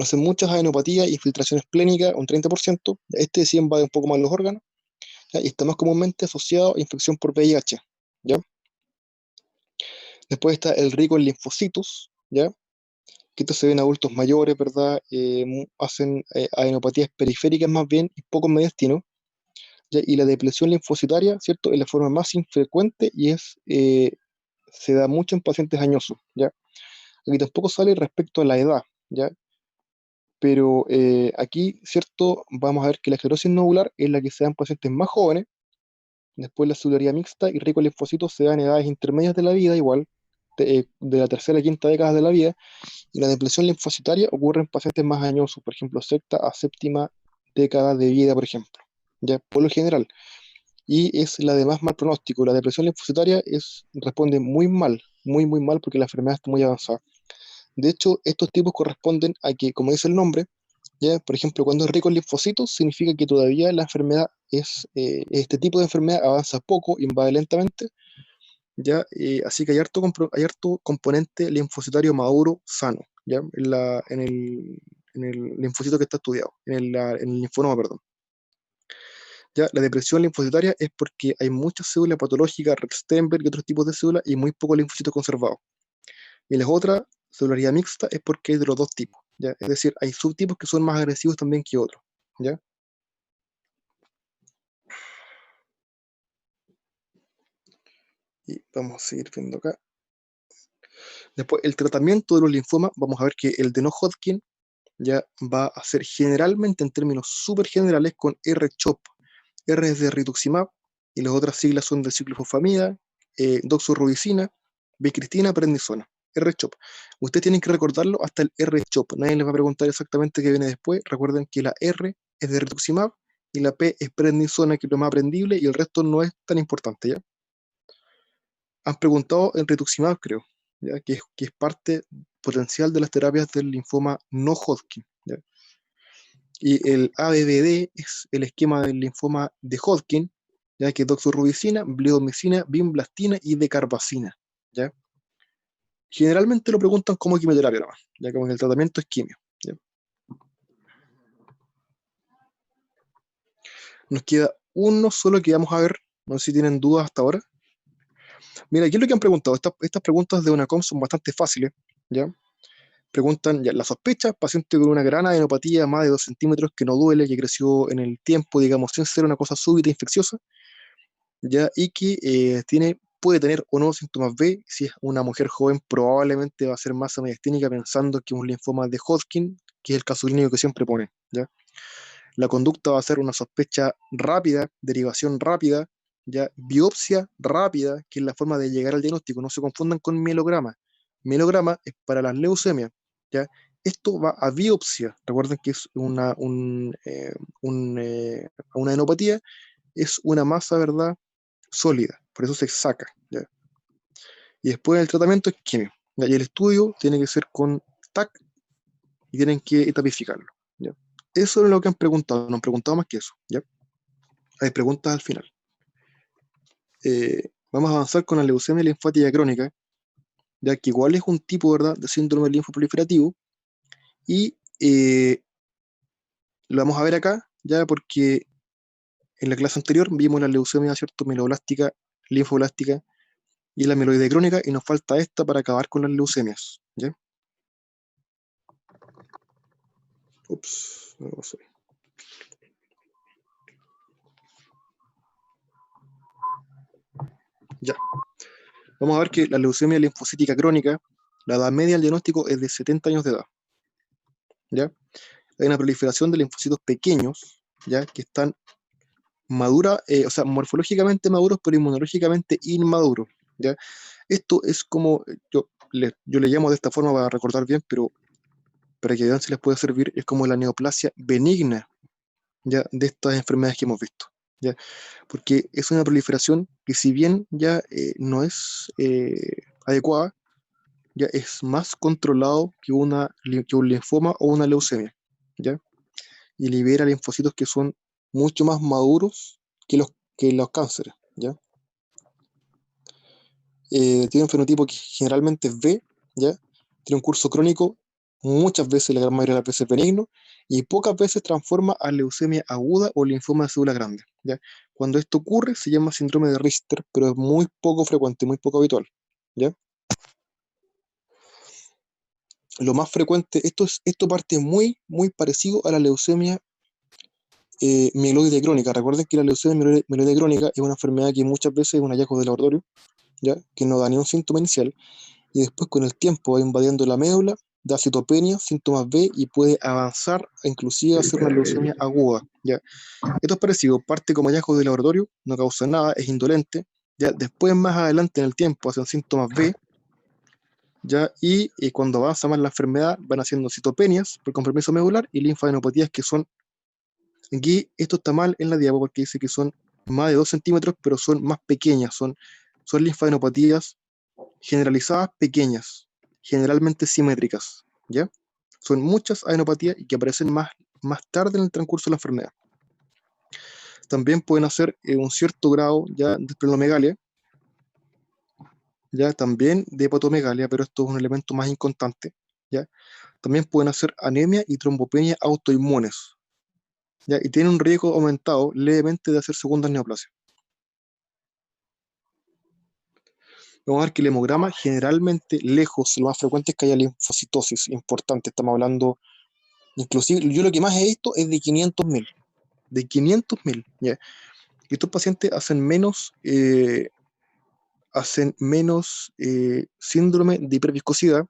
Hacen muchas adenopatías, infiltraciones plénicas, un 30%. Este sí invade un poco más los órganos, ¿ya? Y está más comúnmente asociado a infección por VIH, ¿ya? Después está el rico en linfocitos, ¿ya? Que estos se ven en adultos mayores, ¿verdad? Hacen adenopatías periféricas más bien y pocos mediastinos, ¿ya? Y la depresión linfocitaria, ¿cierto? Es la forma más infrecuente y se da mucho en pacientes añosos, ¿ya? Aquí tampoco sale respecto a la edad, ¿ya? Pero aquí, ¿cierto? Vamos a ver que la esclerosis nodular es la que se da en pacientes más jóvenes, después la celularidad mixta y rico en linfocitos se da en edades intermedias de la vida, igual, de la tercera a quinta década de la vida, y la depresión linfocitaria ocurre en pacientes más añosos, por ejemplo, sexta a séptima década de vida, por ejemplo, ya por lo general. Y es la de más mal pronóstico. La depresión linfocitaria responde muy mal, muy, muy mal, porque la enfermedad está muy avanzada. De hecho, estos tipos corresponden a que, como dice el nombre, ya, por ejemplo, cuando es rico en linfocitos, significa que todavía la enfermedad este tipo de enfermedad avanza poco, invade lentamente, ya, así que hay harto componente linfocitario maduro sano, ya, en el linfocito que está estudiado, en el linfonoma, perdón. Ya, la depresión linfocitaria es porque hay muchas células patológicas, Rextenberg y otros tipos de células, y muy pocos linfocitos conservados. Y la otra, celularidad mixta, es porque hay de los dos tipos, ¿ya? Es decir, hay subtipos que son más agresivos también que otros, ¿ya? Y vamos a seguir viendo acá. Después, el tratamiento de los linfomas, vamos a ver que el de no Hodgkin ya va a ser generalmente en términos súper generales con R-CHOP. R es de rituximab y las otras siglas son de ciclofosfamida, doxorubicina, bicristina, prednisona. R-CHOP. Ustedes tienen que recordarlo hasta el R-CHOP. Nadie les va a preguntar exactamente qué viene después. Recuerden que la R es de rituximab y la P es prednisona, que es lo más aprendible, y el resto no es tan importante, ¿ya? Han preguntado en rituximab, creo, ¿ya? Que es parte potencial de las terapias del linfoma no Hodgkin, ¿ya? Y el ABVD es el esquema del linfoma de Hodgkin, ya que es doxorubicina, bleomycina, vinblastina y decarbacina, ¿ya? Generalmente lo preguntan como quimioterapia nomás, ya como que el tratamiento es quimio, ¿ya? Nos queda uno solo que vamos a ver, no sé si tienen dudas hasta ahora. Mira, ¿qué es lo que han preguntado? Estas preguntas de UNACOM son bastante fáciles, ¿ya? Preguntan ya, la sospecha, paciente con una gran adenopatía más de 2 centímetros que no duele, que creció en el tiempo, digamos, sin ser una cosa súbita infecciosa, ya, y que puede tener o no síntomas B. Si es una mujer joven, probablemente va a ser masa mediastínica pensando que es un linfoma de Hodgkin, que es el caso clínico que siempre ponen, ¿ya? La conducta va a ser una sospecha rápida, derivación rápida, ya, biopsia rápida, que es la forma de llegar al diagnóstico. No se confundan con mielograma. Mielograma es para las leucemias, ¿ya? Esto va a biopsia. Recuerden que es una adenopatía, es una masa, ¿verdad?, sólida, por eso se saca, ¿ya? Y después el tratamiento es quimio, ¿ya? Y el estudio tiene que ser con TAC y tienen que tapificarlo, ¿ya? Eso es lo que han preguntado, no han preguntado más que eso, ¿ya? Hay preguntas al final. Vamos a avanzar con la leucemia linfática crónica, ya que igual es un tipo, ¿verdad?, de síndrome linfoproliferativo, y lo vamos a ver acá, ya, porque en la clase anterior vimos la leucemia, ¿cierto? Mieloblástica, linfoblástica y la mieloide crónica, y nos falta esta para acabar con las leucemias, ¿ya? Ups, no lo sé. Ya. Vamos a ver que la leucemia linfocítica crónica, la edad media del diagnóstico es de 70 años de edad, ¿ya? Hay una proliferación de linfocitos pequeños, ¿ya? Que están maduras, o sea, morfológicamente maduros, pero inmunológicamente inmaduros, ¿ya? Esto es como, yo le llamo de esta forma para recordar bien, pero para que vean si les puede servir, es como la neoplasia benigna, ¿ya? De estas enfermedades que hemos visto, ¿ya? Porque es una proliferación que, si bien ya no es adecuada, ya es más controlado que un linfoma o una leucemia, ¿ya? Y libera linfocitos que son mucho más maduros que los cánceres, ¿ya? Tiene un fenotipo que generalmente es B, ¿ya? Tiene un curso crónico, muchas veces, la gran mayoría de las veces benigno, y pocas veces transforma a leucemia aguda o linfoma de célula grande, ¿ya? Cuando esto ocurre se llama síndrome de Richter, pero es muy poco frecuente, muy poco habitual, ¿ya? Lo más frecuente, esto parte muy, muy parecido a la leucemia mieloide crónica. Recuerden que la leucemia mieloide crónica es una enfermedad que muchas veces es un hallazgo de laboratorio, ¿ya? Que no da ni un síntoma inicial, y después con el tiempo va invadiendo la médula, da citopenia, síntomas B, y puede avanzar inclusive a ser una leucemia aguda, ¿ya? Esto es parecido, parte como hallazgo de laboratorio, no causa nada, es indolente, ¿ya? Después, más adelante en el tiempo, hacen síntomas B, ¿ya? Y cuando avanza más la enfermedad van haciendo citopenias por compromiso medular y linfadenopatías, que son, aquí esto está mal en la diapo porque dice que son más de 2 centímetros, pero son más pequeñas, son linfadenopatías generalizadas pequeñas, generalmente simétricas, ¿ya? Son muchas adenopatías y que aparecen más tarde en el transcurso de la enfermedad. También pueden hacer un cierto grado ya de esplenomegalia, ya también de hepatomegalia, pero esto es un elemento más inconstante, ¿ya? También pueden hacer anemia y trombopenia autoinmunes, ¿ya? Y tienen un riesgo aumentado levemente de hacer segundas neoplasias. Vamos a ver que el hemograma, generalmente lejos, lo más frecuente es que haya linfocitosis importante. Estamos hablando, inclusive, yo lo que más he visto es de 500.000. De 500.000, ¿ya? Y estos pacientes hacen menos síndrome de hiperviscosidad,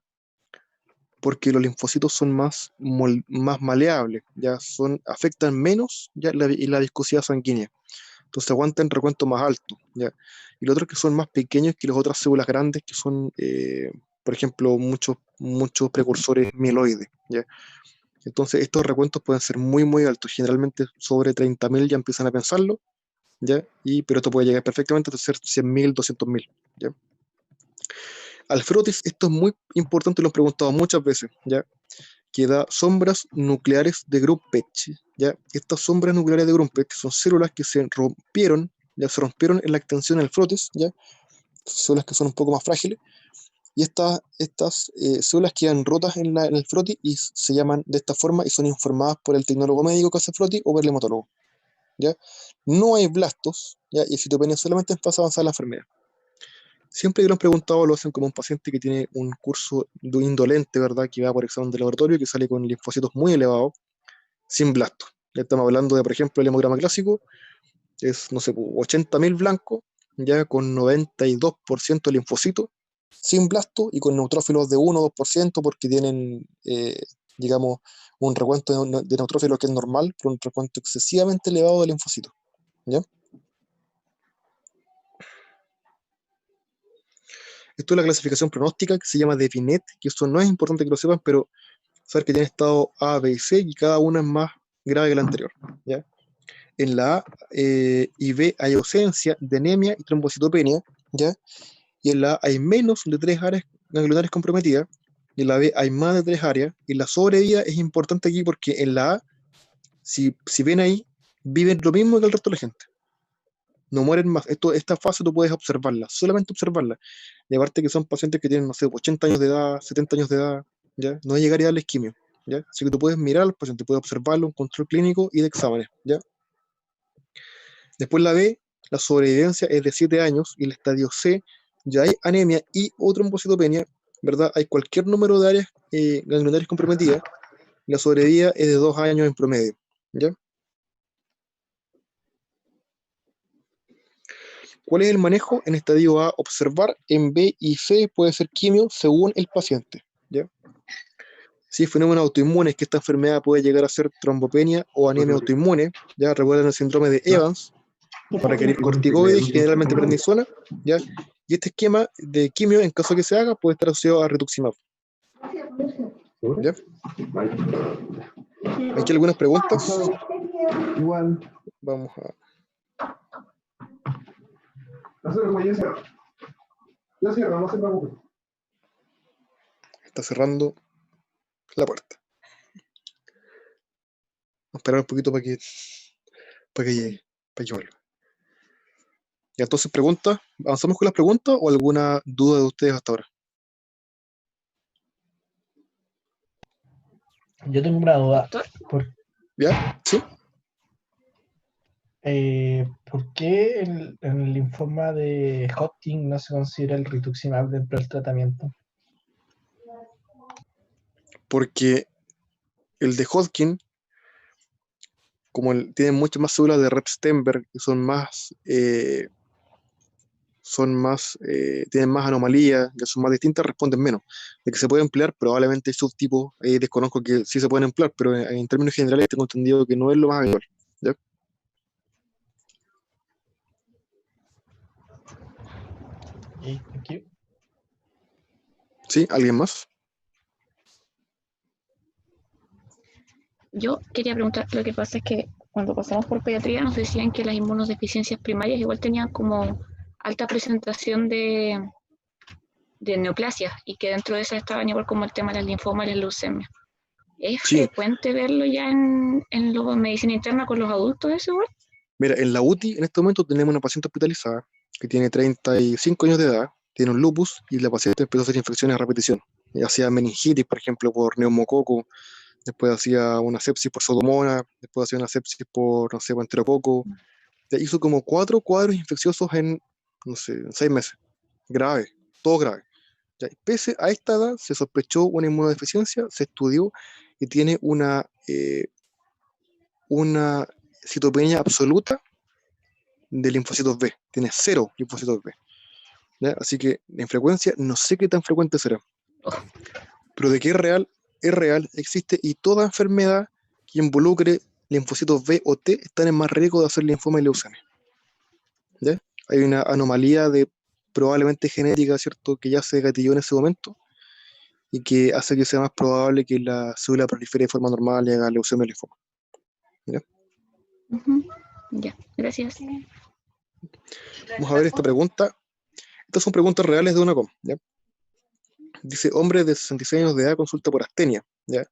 porque los linfocitos son más maleables, ya afectan menos ya la viscosidad sanguínea. Entonces aguantan recuentos más altos, ¿ya? Y los otros que son más pequeños que las otras células grandes, que son, por ejemplo, muchos precursores mieloides, ¿ya? Entonces estos recuentos pueden ser muy, muy altos, generalmente sobre 30.000 ya empiezan a pensarlo, ¿ya? Pero esto puede llegar perfectamente a ser 100.000, 200.000, ¿ya? Al frotis, esto es muy importante, lo he preguntado muchas veces, ¿ya? Que da sombras nucleares de Grumpecht, ¿ya? Estas sombras nucleares de Grumpecht son células que se rompieron en la extensión del frotis, ¿ya? Células que son un poco más frágiles, y estas células quedan rotas en el frotis y se llaman de esta forma y son informadas por el tecnólogo médico que hace frotis o por el hematólogo, ¿ya? No hay blastos, ¿ya? Y citopenia solamente en fase avanzada de la enfermedad. Siempre que lo han preguntado, lo hacen como un paciente que tiene un curso indolente, ¿verdad? Que va por examen de laboratorio, que sale con linfocitos muy elevados, sin blastos. Ya estamos hablando de, por ejemplo, el hemograma clásico, es, no sé, 80.000 blancos, ya con 92% de linfocitos, sin blasto y con neutrófilos de 1 o 2%, porque tienen, digamos, un recuento de neutrófilos que es normal, pero un recuento excesivamente elevado de linfocitos, ¿ya? Esto es la clasificación pronóstica que se llama de Binet, que eso no es importante que lo sepan, pero saber que tiene estado A, B y C, y cada una es más grave que la anterior, ¿ya? En la A y B hay ausencia de anemia y trombocitopenia, ¿ya? Y en la A hay menos de 3 áreas ganglionares comprometidas, y en la B hay más de 3 áreas, y la sobrevida es importante aquí porque en la A, si ven ahí, viven lo mismo que el resto de la gente. No mueren más. Esta fase tú puedes observarla, solamente observarla. Y aparte que son pacientes que tienen, no sé, 80 años de edad, 70 años de edad, ¿ya? No llegaría a darles quimio, ¿ya? Así que tú puedes mirar al paciente, puedes observarlo, un control clínico y de exámenes, ¿ya? Después la B, la sobrevivencia es de 7 años, y el estadio C, ya hay anemia y o trombocitopenia, ¿verdad? Hay cualquier número de áreas ganglionarias comprometidas, y la sobrevida es de 2 años en promedio, ¿ya? ¿Cuál es el manejo? En estadio A, observar; en B y C puede ser quimio según el paciente, ¿ya? Si fenómenos autoinmunes, que esta enfermedad puede llegar a ser trombopenia o anemia autoinmune, ya recuerden el síndrome de Evans, va a requerir corticoides, generalmente prednisona, ¿ya? Y este esquema de quimio, en caso que se haga, puede estar asociado a rituximab, ¿ya? ¿Hay aquí algunas preguntas? Igual. Vamos a... Yo cierro, no se preocupe. Está cerrando la puerta. Vamos a esperar un poquito para que vuelva. Y entonces, preguntas. ¿Avanzamos con las preguntas o alguna duda de ustedes hasta ahora? Yo tengo una duda. Doctor, ¿Ya? ¿Sí? ¿Por qué en el linfoma de Hodgkin no se considera el rituximab dentro del tratamiento? Porque el de Hodgkin, como tiene muchas más células de Rep-Stenberg, que tienen más anomalías, que son más distintas, responden menos. De que se puede emplear, probablemente hay subtipos, desconozco que sí se pueden emplear, pero en términos generales tengo entendido que no es lo más habitual, ¿ya? Y aquí, ¿Sí? ¿Alguien más? yo quería preguntar, lo que pasa es que cuando pasamos por pediatría nos decían que las inmunodeficiencias primarias igual tenían como alta presentación de neoplasias y que dentro de esas estaban igual como el tema de las linfomas y las leucemias. ¿Es Sí. frecuente verlo ya en la medicina interna con los adultos eso igual? Mira, en la UTI en este momento tenemos una paciente hospitalizada que tiene 35 años de edad, tiene un lupus y la paciente empezó a hacer infecciones a repetición. Y hacía meningitis, por ejemplo, por neumococo, después hacía una sepsis por pseudomonas, después hacía una sepsis por, no sé, por enterococo. Ya hizo como 4 cuadros infecciosos en, no sé, en 6 meses. Grave, todo grave. Ya, y pese a esta edad, se sospechó una inmunodeficiencia, se estudió y tiene una citopenia absoluta de linfocitos B. Tiene 0 linfocitos B. ¿Ya? Así que en frecuencia, no sé qué tan frecuente será. Pero de que es real, existe, y toda enfermedad que involucre linfocitos B o T están en más riesgo de hacer linfoma y leucemia. ¿Ya? Hay una anomalía probablemente genética, ¿cierto?, que ya se gatilló en ese momento y que hace que sea más probable que la célula prolifere de forma normal y haga leucemia o linfoma. ¿Ya? Ya, gracias. Vamos a ver esta pregunta. Estas son preguntas reales de UNACOM, ¿ya? Dice: hombre de 66 años de edad consulta por astenia, ¿ya?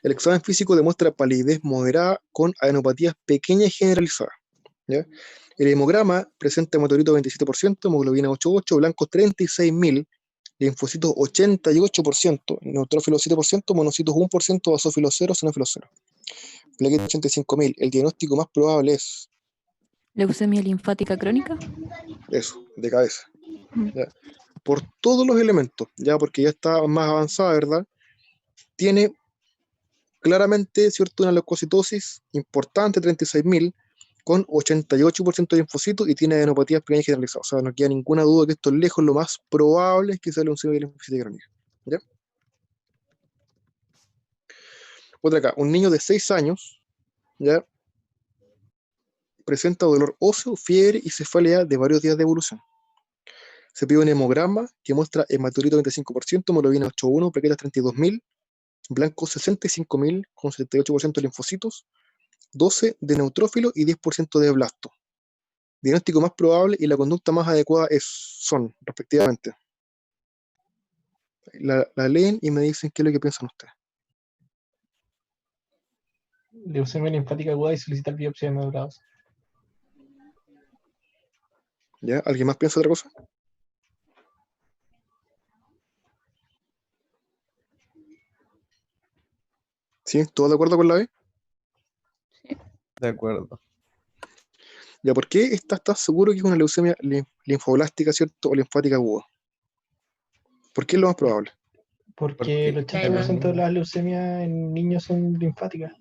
El examen físico demuestra palidez moderada con adenopatías pequeñas y generalizadas, ¿ya? El hemograma presenta hematocrit 27%, hemoglobina 8,8, blancos 36.000, linfocitos 88%, neutrófilos 7%, monocitos 1%, basófilos 0, eosinófilos 0. Plaquetas 85.000. El diagnóstico más probable es Leucemia linfática crónica. eso, de cabeza, ¿ya? Por todos los elementos, ya, porque ya está más avanzada, ¿verdad? Tiene claramente, ¿cierto?, una leucocitosis importante, 36.000, con 88% de linfocitos, y tiene adenopatías pequeñas generalizadas. O sea, no queda ninguna duda que esto es lejos lo más probable es que sea leucemia de linfocitosis crónica, ¿ya? Otra acá: un niño de 6 años, ¿ya?, presenta dolor óseo, fiebre y cefalea de varios días de evolución. Se pide un hemograma que muestra hematocrito 25%, hemoglobina 8,1, plaquetas 32.000, blancos 65.000, con 78% de linfocitos, 12 de neutrófilo y 10% de blasto. Diagnóstico más probable y la conducta más adecuada son, respectivamente. La leen y me dicen qué es lo que piensan ustedes. leucemia linfática aguda y solicitar biopsia de medulas. ¿Ya? ¿Alguien más piensa otra cosa? ¿Sí? ¿Todos de acuerdo con la B? De acuerdo. ¿Ya por qué estás seguro que es una leucemia linfoblástica, ¿cierto? O linfática aguda? ¿Por qué es lo más probable? Porque el La edad. 80% de las leucemias en niños son linfáticas.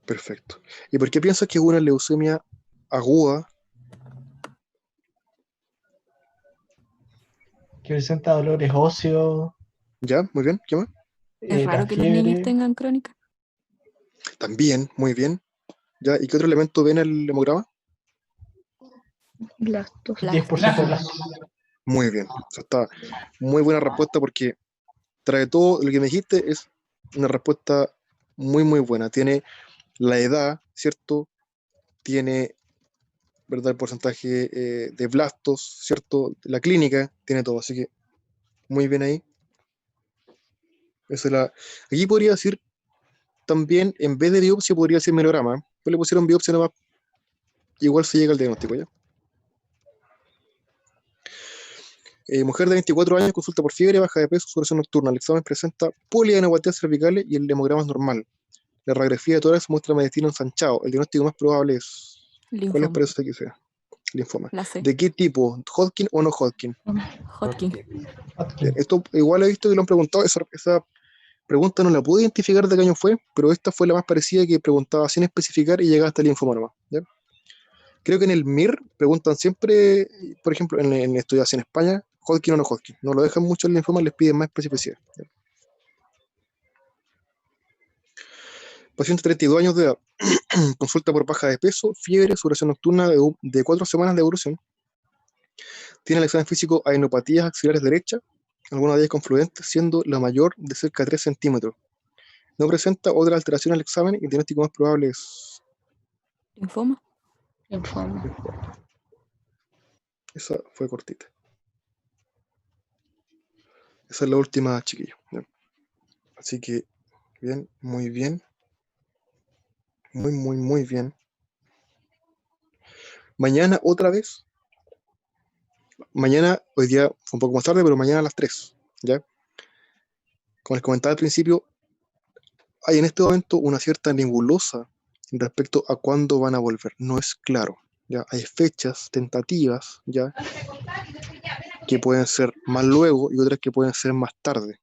Perfecto. ¿Y por qué piensas que es una leucemia aguda? Que presenta dolores óseos, ¿Ya? Muy bien. ¿Qué más? Es la raro que los niños fiebre, tengan crónica. También, muy bien. ¿Ya? ¿Y qué otro elemento ven en el hemograma? Blastos. 10% de las... Muy bien. O sea, está muy buena respuesta porque trae todo lo que me dijiste, es una respuesta muy, muy buena. Tiene la edad, ¿cierto? Tiene, ¿verdad? El porcentaje de blastos, ¿cierto? La clínica, tiene todo. Así que muy bien ahí. Esa es la... Aquí podría decir también, en vez de biopsia, podría ser melograma. Pues le pusieron biopsia nomás. Igual se llega al diagnóstico, ¿ya? Mujer de 24 años, consulta por fiebre, baja de peso, sudoración nocturna. El examen presenta polianeuropatías cervicales y el hemograma es normal. La radiografía de tórax muestra mediastino ensanchado. El diagnóstico más probable es... ¿Cuál les Linfoma. parece que sea? Linfoma. La C. ¿De qué tipo? ¿Hodgkin o no Hodgkin? Hodgkin. Bien, esto igual he visto que lo han preguntado. Esa pregunta no la pude identificar de qué año fue, pero esta fue la más parecida, que preguntaba sin especificar y llegaba hasta el linfoma nomás, ¿ya? Creo que en el MIR preguntan siempre, por ejemplo, en estudios en España, Hodgkin o no Hodgkin. No lo dejan mucho en el linfoma, les piden más especificidad, ¿ya? Paciente de 32 años de edad, consulta por baja de peso, fiebre, sudoración nocturna de 4 semanas de evolución. Tiene el examen físico adenopatías axilares derecha, algunas de ellas confluentes, siendo la mayor de cerca de 3 centímetros. No presenta otra alteración al examen y el diagnóstico más probable es... Linfoma. Linfoma. Esa fue cortita. Esa es la última, chiquillo, ¿ya? Así que, bien, muy bien. Muy, muy, muy bien. Mañana otra vez. Mañana, hoy día fue un poco más tarde, pero mañana a las 3, ¿ya? Como les comentaba al principio, hay en este momento una cierta nebulosa respecto a cuándo van a volver. No es claro, ¿ya? Hay fechas tentativas, ¿ya? Que pueden ser más luego y otras que pueden ser más tarde,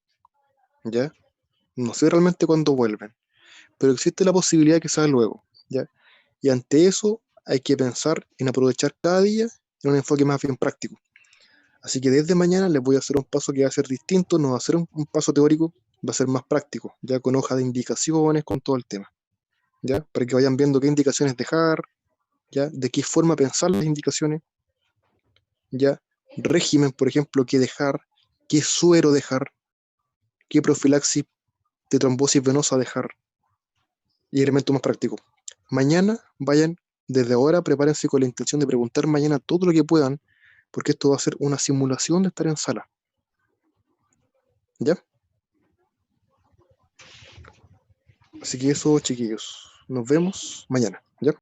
¿ya? No sé realmente cuándo vuelven, pero existe la posibilidad que sea luego, ¿ya? Y ante eso hay que pensar en aprovechar cada día en un enfoque más bien práctico. Así que desde mañana les voy a hacer un paso que va a ser distinto, no va a ser un paso teórico, va a ser más práctico, ya con hoja de indicaciones, con todo el tema, ¿ya? Para que vayan viendo qué indicaciones dejar, ¿ya? De qué forma pensar las indicaciones, ¿ya? Régimen, por ejemplo, qué dejar, qué suero dejar, qué profilaxis de trombosis venosa dejar, y elementos más prácticos. Mañana vayan, desde ahora prepárense con la intención de preguntar mañana todo lo que puedan, porque esto va a ser una simulación de estar en sala, ¿ya? Así que eso, chiquillos, nos vemos mañana.